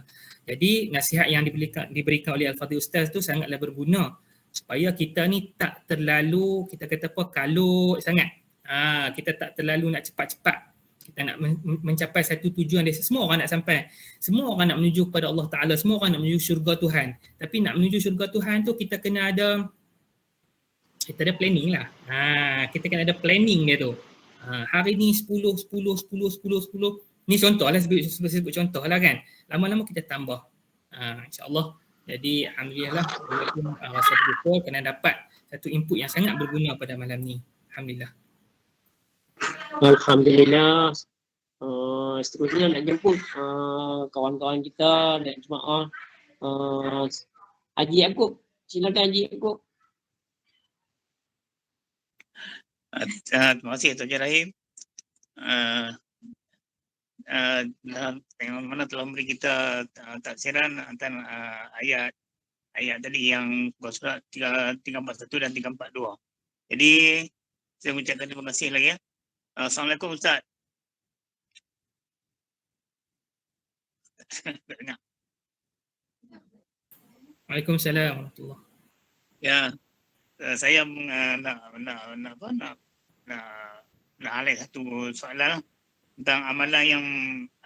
Jadi nasihat yang diberikan oleh Al-Fadhil Ustaz tu sangatlah berguna. Supaya kita ni tak terlalu, kita kata apa, kalut sangat. Kita tak terlalu nak cepat-cepat. Kita nak mencapai satu tujuan dia. Semua orang nak sampai. Semua orang nak menuju kepada Allah Ta'ala. Semua orang nak menuju syurga Tuhan. Tapi nak menuju syurga Tuhan tu kita kena ada planning lah. Kita kena ada planning dia tu. Hari ni 10. Ni contoh lah, sebut contoh lah kan. Lama-lama kita tambah. InsyaAllah. Jadi Alhamdulillah lah. Rasa bersyukur kerana dapat satu input yang sangat berguna pada malam ni. Alhamdulillah. Alhamdulillah. Seterusnya nak jemput kawan-kawan kita dan jemaah. Haji Yaakob. Silakan Haji Yaakob. Terima kasih Tuan Rahim. Mana telah memberi kita taksiran antara ayat tadi yang surat 341 dan 342. Jadi saya mengucapkan terima kasih lagi ya. Assalamualaikum Ustaz. Waalaikumsalam warahmatullahi. Ya, saya nak alih satu soalan tentang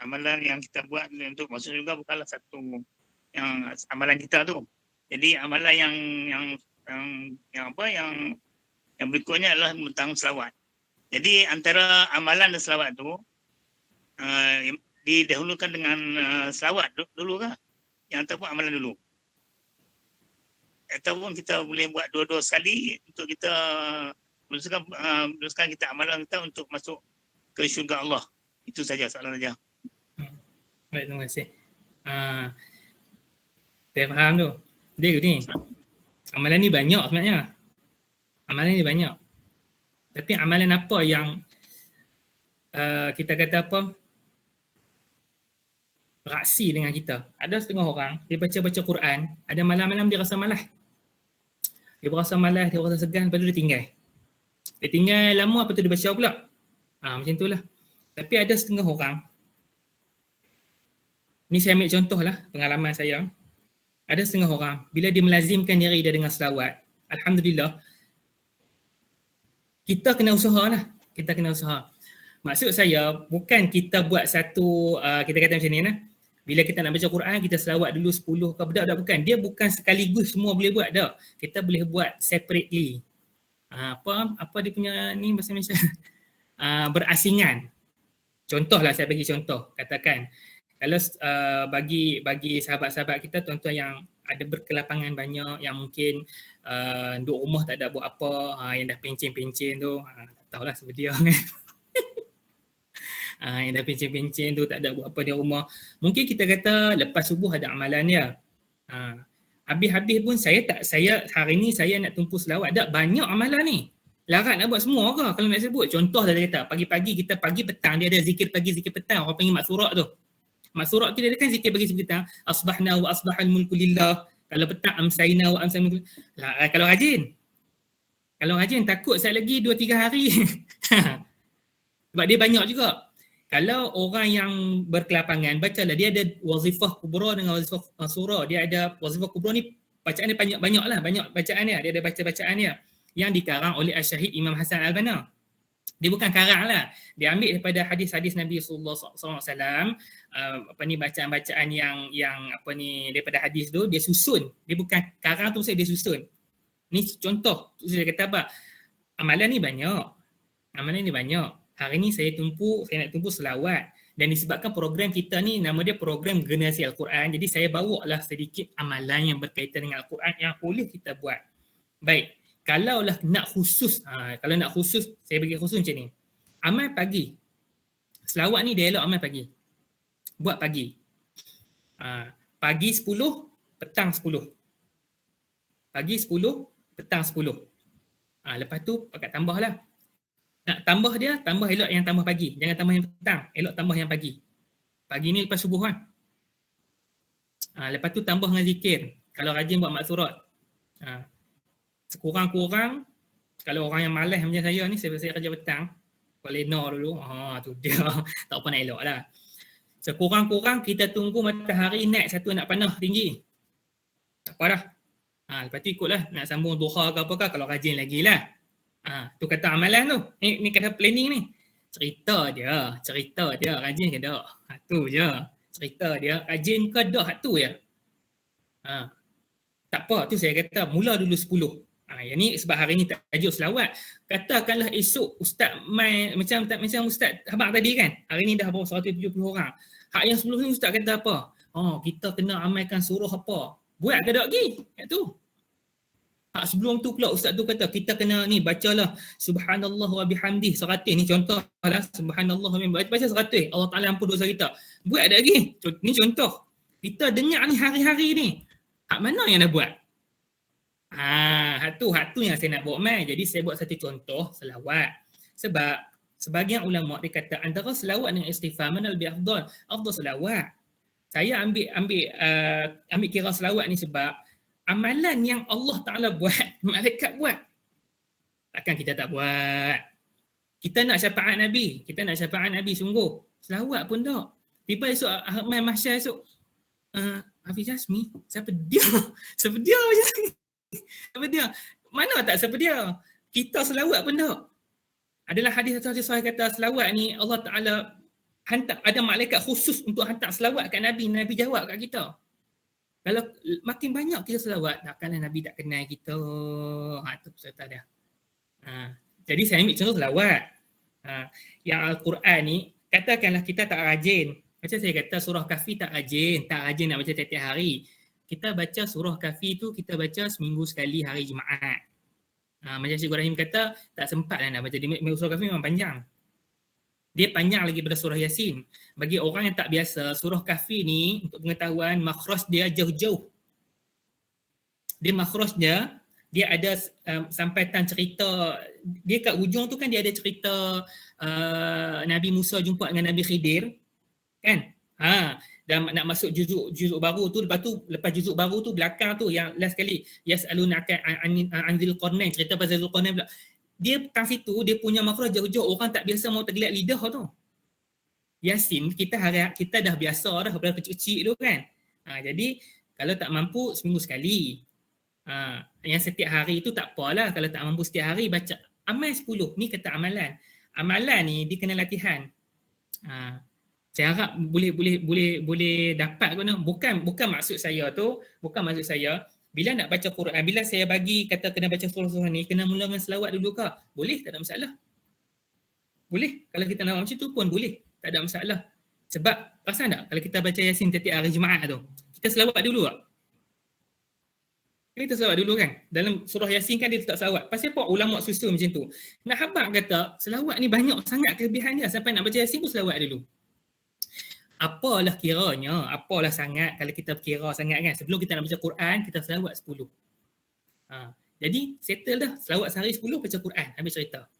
amalan yang kita buat untuk masuk juga bukanlah satu yang amalan kita tu. Jadi amalan yang berikutnya adalah tentang selawat. Jadi antara amalan dan selawat tu didahulukan dengan selawat dulu kah? Yang ataupun amalan dulu? Ataupun kita boleh buat dua-dua sekali untuk kita meneruskan kita amalan kita untuk masuk ke syurga Allah. Itu saja soalan saja. Baik, terima kasih. Saya faham tu. Dia ni. Amalan ni banyak sebenarnya. Amalan ni banyak. Tapi amalan apa yang kita kata apa? Reaksi dengan kita. Ada setengah orang, dia baca-baca Quran, ada malam-malam dia rasa malas. Dia berasa malas, dia rasa segan, lepas tu dia tinggal. Dia tinggal lama, lepas tu dia baca pula. Macam tu lah. Tapi ada setengah orang, ni saya ambil contoh lah, pengalaman saya. Ada setengah orang, bila dia melazimkan diri dia dengan selawat, Alhamdulillah, kita kena usaha lah. Kita kena usaha. Maksud saya bukan kita buat satu kita kata macam ni nah. Bila kita nak baca Quran kita selawat dulu 10 ke dak bukan. Dia bukan sekaligus semua boleh buat dak. Kita boleh buat separately. Apa dia punya ni bahasa Malaysia? Berasingan. Contohlah saya bagi contoh. Katakan kalau bagi sahabat-sahabat kita tuan-tuan yang ada berkelapangan banyak yang mungkin duduk rumah tak ada buat apa, yang dah pencen-pencen tu, tak tahulah seperti dia kan. Yang dah pencen-pencen tu tak ada buat apa di rumah. Mungkin kita kata lepas subuh ada amalan dia. Habis-habis pun saya hari ni saya nak tumpu selawat. Tak banyak amalan ni. Larat nak buat semua ke kalau nak sebut? Contoh dah kata pagi-pagi kita pagi petang dia ada zikir pagi zikir petang. Orang panggil maksurat tu. Maksurat tu dia kan zikir pagi zikir petang. Asbahna wa asbahal mulku lillah. Kalau petang amsayna wa amsayna mulku. Kalau rajin. Kalau rajin takut saat lagi 2-3 hari. Sebab dia banyak juga. Kalau orang yang berkelapangan, bacalah. Dia ada wazifah kubra dengan wazifah surah. Dia ada wazifah kubra ni, bacaan dia banyak lah. Banyak bacaan dia. Dia ada baca-bacaan dia. Yang dikarang oleh Al-Syahid Imam Hasan Al-Banna. Dia bukan karang lah. Dia ambil daripada hadis-hadis Nabi SAW. Bacaan-bacaan yang daripada hadis tu, dia susun. Dia bukan karang tu saya dia susun. Ni contoh. Saya kata apa? Amalan ni banyak. Hari ni saya nak tumpu selawat. Dan disebabkan program kita ni nama dia program Generasi Al-Quran. Jadi saya bawa lah sedikit amalan yang berkaitan dengan Al-Quran yang boleh kita buat. Baik, kalaulah nak khusus, saya bagi khusus macam ni. Amal pagi. Selawat ni dia elok amal pagi. Buat pagi. Pagi 10, petang 10. Pagi 10, petang 10. Lepas tu pakat tambah lah. Nak tambah dia, tambah elok yang tambah pagi. Jangan tambah yang petang, elok tambah yang pagi. Pagi ni lepas subuh kan. Lepas tu tambah dengan zikir. Kalau rajin buat maksurat. Sekurang-kurang, kalau orang yang malas macam saya ni, saya kerja petang. Buat lena dulu, tu dia. Tak apa nak elok lah. Sekurang-kurang kita tunggu matahari naik satu anak panah tinggi. Tak apa dah. Lepas tu ikutlah nak sambung duha ke apakah kalau rajin lagi lah. Tu kata amalan tu. Ni kata planning ni. Cerita dia, rajin ke tak? Tu je. Cerita dia, rajin ke tak? Tu je. Tak apa, tu saya kata mula dulu 10. Yang ni sebab hari ni tajuk selawat. Katakanlah esok Ustaz main macam Ustaz Habang tadi kan. Hari ni dah berapa 170 orang. Hak yang 10 ni Ustaz kata apa? Kita kena amalkan surah apa? Buat ke tak lagi? Kat tu. Sebelum tu pula Ustaz tu kata kita kena ni bacalah subhanallah wa bihamdih 100 ni contoh lah subhanallah wa bihamdih baca 100 Allah Taala ampun dosa kita. Buat tak lagi? Ni contoh. Kita dengar ni hari-hari ni. Hak mana yang nak buat? Hak tu yang saya nak buat mai. Jadi saya buat satu contoh selawat. Sebab sebahagian ulama dia kata antara selawat dengan istighfar mana lebih afdal? Afdal selawat. Saya ambil kira selawat ni sebab amalan yang Allah Ta'ala buat, malaikat buat. Takkan kita tak buat. Kita nak syafaat Nabi. Sungguh. Selawat pun tak. Tiba esok Ahmad Mahsyar esok. Hafiz Jasmi. Siapa dia macam ni? Siapa dia? Mana tak siapa dia? Kita selawat pun tak. Adalah hadis saya kata selawat ni Allah Ta'ala hantar, ada malaikat khusus untuk hantar selawat kat Nabi. Nabi jawab kat kita. Kalau makin banyak kita selawat, takkanlah Nabi tak kenal kita. Tu peserta dia. Jadi saya ambil contoh selawat. Yang Al-Quran ni, katakanlah kita tak rajin. Macam saya kata surah Kahfi tak rajin nak baca tiap-tiap hari. Kita baca surah Kahfi tu, kita baca seminggu sekali hari Jumaat. Macam Syekh Ibrahim kata, tak sempat lah nak baca. Surah Kahfi memang panjang. Dia panjang lagi pada surah Yasin. Bagi orang yang tak biasa, surah Kahfi ni untuk pengetahuan makhraj dia jauh-jauh. Dia makhraj dia ada sampaitan cerita. Dia kat ujung tu kan dia ada cerita Nabi Musa jumpa dengan Nabi Khidir. Kan? Dan nak masuk juzuk baru tu, lepas juzuk baru tu belakang tu yang last kali yas'alunaka an dzil qarnain, cerita pasal dzil qarnain pula. Dia tang situ dia punya makhraj jauh-jauh, orang tak biasa mau tergelat lidah tu. Yasin kita dah biasa dah daripada kecil-kecil tu kan. Jadi kalau tak mampu seminggu sekali. Yang setiap hari tu tak apalah, kalau tak mampu setiap hari baca amal 10. Ni kata amalan. amalan ni dia kena latihan. Saya harap boleh dapat bukan maksud saya bila nak baca Quran, bila saya bagi kata kena baca surah-surah ni, kena mulakan selawat dulu ke? Boleh, tak ada masalah. Boleh, kalau kita nak macam tu pun boleh, tak ada masalah. Sebab perasan tak kalau kita baca Yasin setiap hari Jumaat tu, kita selawat dulu tak? Kita selawat dulu kan? Dalam surah Yasin kan dia letak selawat. Pasal apa ulama susun macam tu? Nak habaq kata selawat ni banyak sangat kelebihan dia, sampai nak baca Yasin pun selawat dulu. Apalah kiranya, apalah sangat kalau kita kira sangat kan. Sebelum kita nak baca Quran, kita selawat 10. Jadi settle dah, selawat sehari 10 baca Quran, habis cerita.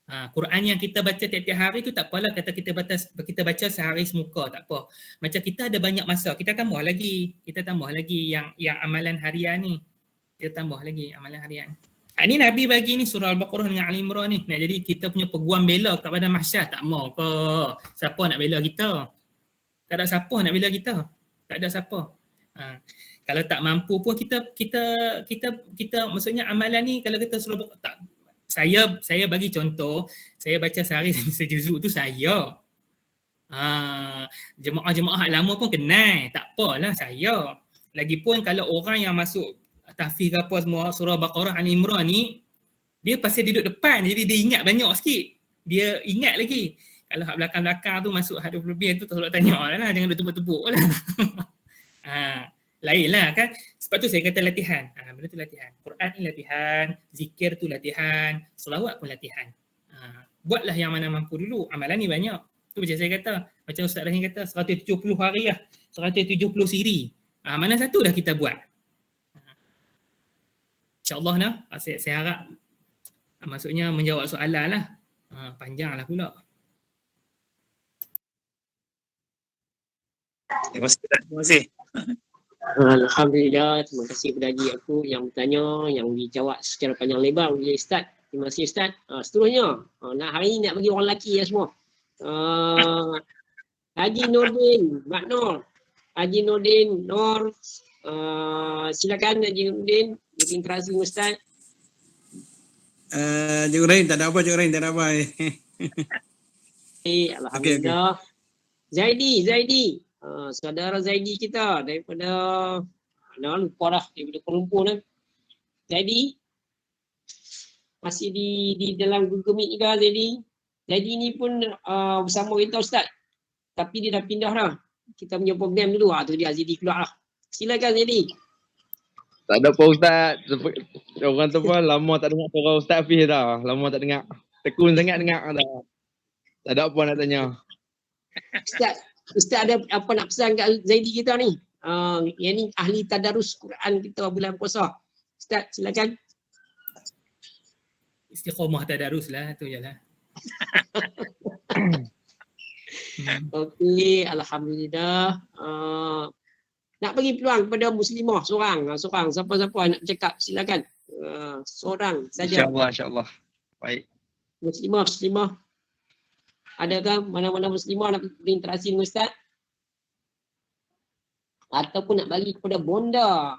Quran yang kita baca tiap-tiap hari tu tak apalah kata kita baca sehari semuka, tak apa. Macam kita ada banyak masa, kita tambah lagi yang amalan harian ni. Kita tambah lagi amalan harian. Ini Nabi bagi ni surah Al-Baqarah dengan Al-Imran ni. Nak jadi kita punya peguam bela kepada mahsyar, tak mau ke? Siapa nak bela kita? Tak ada siapa nak bela kita. Tak ada siapa. Kalau tak mampu pun kita maksudnya amalan ni kalau kita surah tak, saya bagi contoh, saya baca sehari sejuzuk tu saya. Jemaah-jemaah lama pun kenal, tak apalah saya. Lagipun kalau orang yang masuk tahfiz ke apa semua surah Baqarah Al-Imran ni, dia pasal duduk depan jadi dia ingat banyak sikit. Dia ingat lagi. Kalau hak belakang-belakang tu masuk hadis lebih tu tak nak tanya lah, jangan duk tepuk-tepuk lah. Lain lah kan. Sebab tu saya kata latihan. Benda tu latihan. Quran ni latihan, zikir tu latihan, selawat pun latihan. Buatlah yang mana mampu dulu. Amalan ni banyak. Tu macam saya kata, macam Ustaz Rahim kata 170 hari lah. 170 siri. Mana satu dah kita buat. InsyaAllah lah. Saya harap maksudnya menjawab soalan lah. Panjang lah pula. Terima kasih. Alhamdulillah, terima kasih kepada haji aku yang bertanya, yang dijawab secara panjang lebar oleh Ustaz. Terima kasih Ustaz. Seterusnya, hari ni nak bagi orang lelaki ya semua. Haji Nordin, Mak Nur. Haji Nordin, Nur. Silakan Haji Nordin, berinteraksi dengan Ustaz. Cik Rahim, tak ada apa. Alhamdulillah. Okay. Zaidi. Saudara Zaidi kita daripada lupa dah, daripada Kuala Lumpur kan. Zaidi masih di dalam Google Meet juga Zaidi. Zaidi ni pun bersama kita Ustaz. Tapi dia dah pindah dah. Kita punya program dulu. Tu dia Zaidi keluar lah. Silakan Zaidi. Tak ada apa Ustaz. Orang tu pun lama tak dengar suara Ustaz Hafiz dah. Lama tak dengar. Tekun sangat dengar dah. Tak ada apa nak tanya. Ustaz ada apa nak pesan kat Zaidi kita ni? Yang ni ahli tadarus Quran kita bulan puasa. Ustaz silakan. Istiqamah tadarus lah, tu je lah. Okey, alhamdulillah. Nak bagi peluang kepada muslimah seorang. Siapa-siapa nak bercakap silakan. Seorang saja. InsyaAllah. Baik. Muslimah. Adakah mana-mana muslimah nak berinteraksi dengan Ustaz? Ataupun nak bagi kepada bonda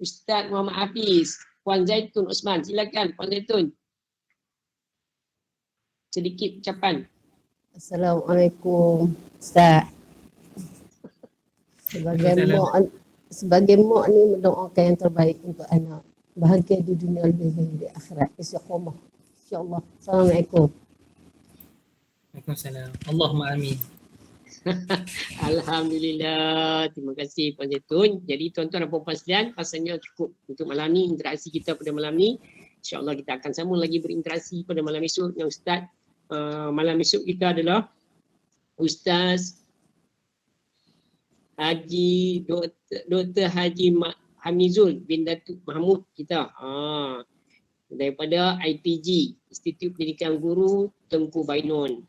Ustaz Muhammad Hafiz, Puan Zaitun Osman. Silakan Puan Zaitun. Sedikit ucapan. Assalamualaikum Ustaz. Sebagai mak ni mendoakan yang terbaik untuk anak. Bahagia di dunia lebih baik di akhirat. Istiqamah. InsyaAllah. Assalamualaikum. Waalaikumsalam. Allahumma amin. Alhamdulillah. Terima kasih Puan Zaitun. Jadi tuan-tuan dan puan-puan sekalian, rasanya cukup untuk malam ni, interaksi kita pada malam ni. InsyaAllah kita akan sambung lagi berinteraksi pada malam esok dengan Ustaz. Malam esok kita adalah Ustaz Haji Dr. Haji Hamizul bin Datuk Mahmud kita. Daripada IPG, Institut Pendidikan Guru Tengku Bainon.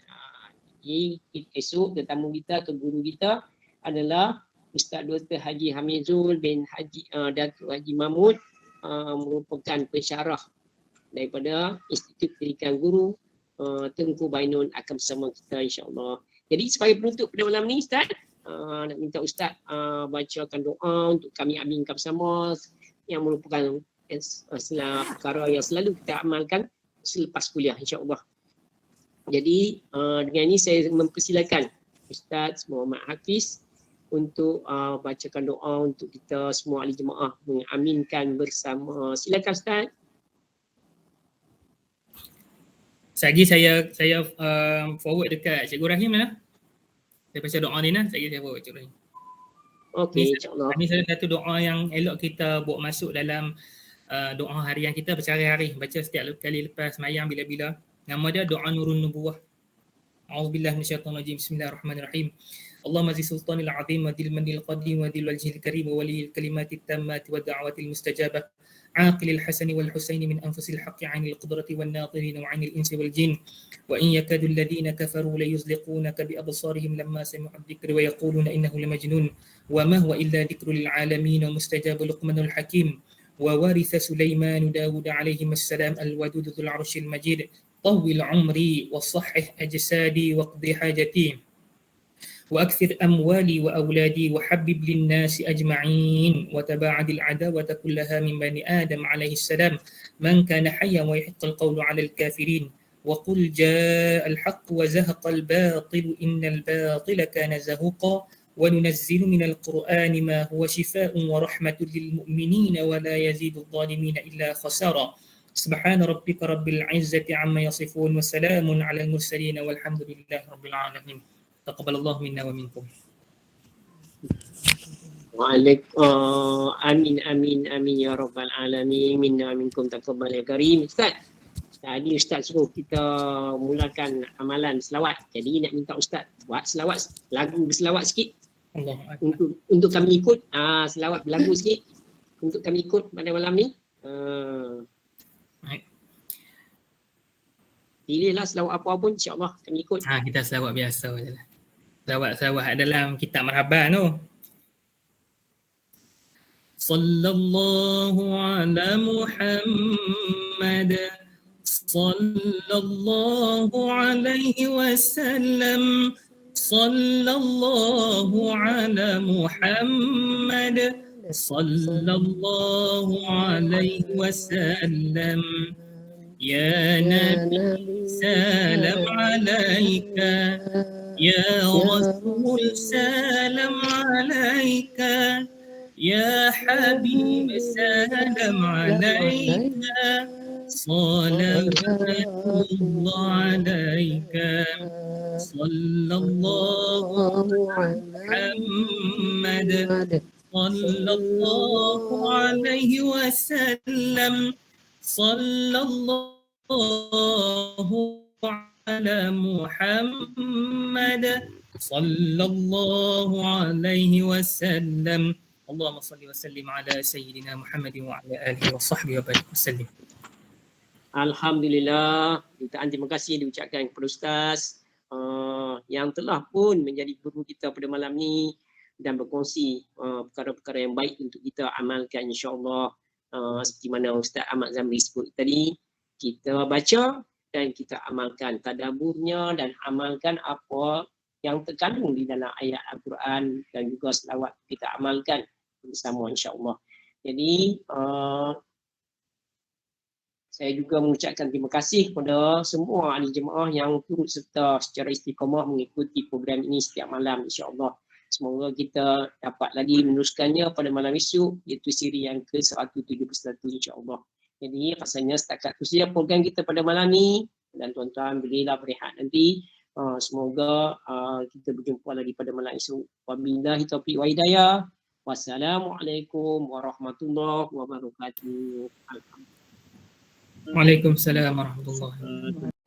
Jadi esok tetamu kita atau guru kita adalah Ustaz Dr. Haji Hamizul bin Datuk Haji Mahmud, merupakan pensyarah daripada Institut Pendidikan Guru Tengku Bainon, akan bersama kita insya-Allah. Jadi sebagai penutup pada malam ni Ustaz, nak minta Ustaz bacakan doa untuk kami aminkan bersama yang merupakan perkara yang selalu kita amalkan selepas kuliah insya-Allah. Jadi dengan ini saya mempersilakan Ustaz Muhammad Hafiz untuk bacakan doa untuk kita semua ahli jemaah mengaminkan bersama. Silakan Ustaz. Lagi saya forward dekat Cikgu Rahim lah. Saya baca doa ni lah, saya forward Cikgu Rahim. Okey, insya-Allah. Ini salah satu doa yang elok kita bawa masuk dalam doa harian kita berhari-hari, baca setiap kali lepas sembahyang bila-bila. Nama dia doa Nurun Nubuwah. A'udzubillahi minasyaitonir rajim. Bismillahirrahmanirrahim. Allahumma zi sultanil azim wa dil manil qadim wa dil wajhil karim wa waliyil kalimatit tammati wa da'watil mustajabah. عاقل الحسن والحسين من أنفس الحق عن القدرة والناظرين وعن الإنس والجن وإن يكاد الذين كفروا ليزلقونك بأبصارهم لما سمعوا الذكر ويقولون إنه لمجنون وما هو إلا ذكر للعالمين ومستجاب لقمان الحكيم وورث سليمان داود عليهما السلام الودود ذو العرش المجيد طول عمري وصحح أجسادي واقضي حاجتي وأكثر أموالي وأولادي وحبب للناس أجمعين وتباعد العداوة كلها من بني آدم عليه السلام من كان حيا ويحق القول على الكافرين وقل جاء الحق وزهق الباطل إن الباطل كان زهوقا وننزل من القرآن ما هو شفاء ورحمة للمؤمنين ولا يزيد الظالمين إلا خسارا سبحان ربك رب العزة عما يصفون وسلام على المرسلين والحمد لله رب العالمين Taqabbalallahu minna wa minkum. Amin ya rabbal alamin. Minna minkum taqabbal ya karim. Ustaz, tadi Ustaz suruh kita mulakan amalan selawat. Jadi nak minta Ustaz buat selawat, lagu berselawat sikit. Allah. Untuk kami ikut selawat berlagu sikit untuk kami ikut pada malam ni. Pilihlah selawat apa pun, insya-Allah kami ikut. Kita selawat biasa je lah. Selawat dalam kitab Marhaban tu. Sallallahu ala Muhammad sallallahu alaihi wasallam sallallahu ala Muhammad sallallahu alaihi wasallam ya Nabi salam alaika يا رسول سلام عليك يا حبيب سلام عليك صلوات الله عليك صلى الله على محمد صلى الله عليه وسلم صلى الله على محمد صلى الله عليه وسلم اللهم صل وسلم على سيدنا محمد وعلى آله وصحبه وسلم. Alhamdulillah, jutaan terima kasih diucapkan kepada Ustaz yang telah pun menjadi guru kita pada malam ni dan berkongsi perkara-perkara yang baik untuk kita amalkan, insya-Allah. Seperti mana Ustaz Ahmad Zamri sebut tadi, kita baca dan kita amalkan tadaburnya dan amalkan apa yang terkandung di dalam ayat Al-Quran dan juga selawat kita amalkan bersama, insya-Allah. Jadi saya juga mengucapkan terima kasih kepada semua ahli jemaah yang turut serta secara istiqamah mengikuti program ini setiap malam, insya-Allah. Semoga kita dapat lagi meneruskannya pada malam esok, iaitu siri yang ke-171, insya-Allah. Jadi rasanya setakat itu saja program kita pada malam ni, dan tuan-tuan berilah berehat nanti. Semoga kita berjumpa lagi pada malam esok. Wabillahi taufiq wa hidayah. Wassalamualaikum warahmatullahi wabarakatuh. Waalaikumsalam warahmatullahi wabarakatuh.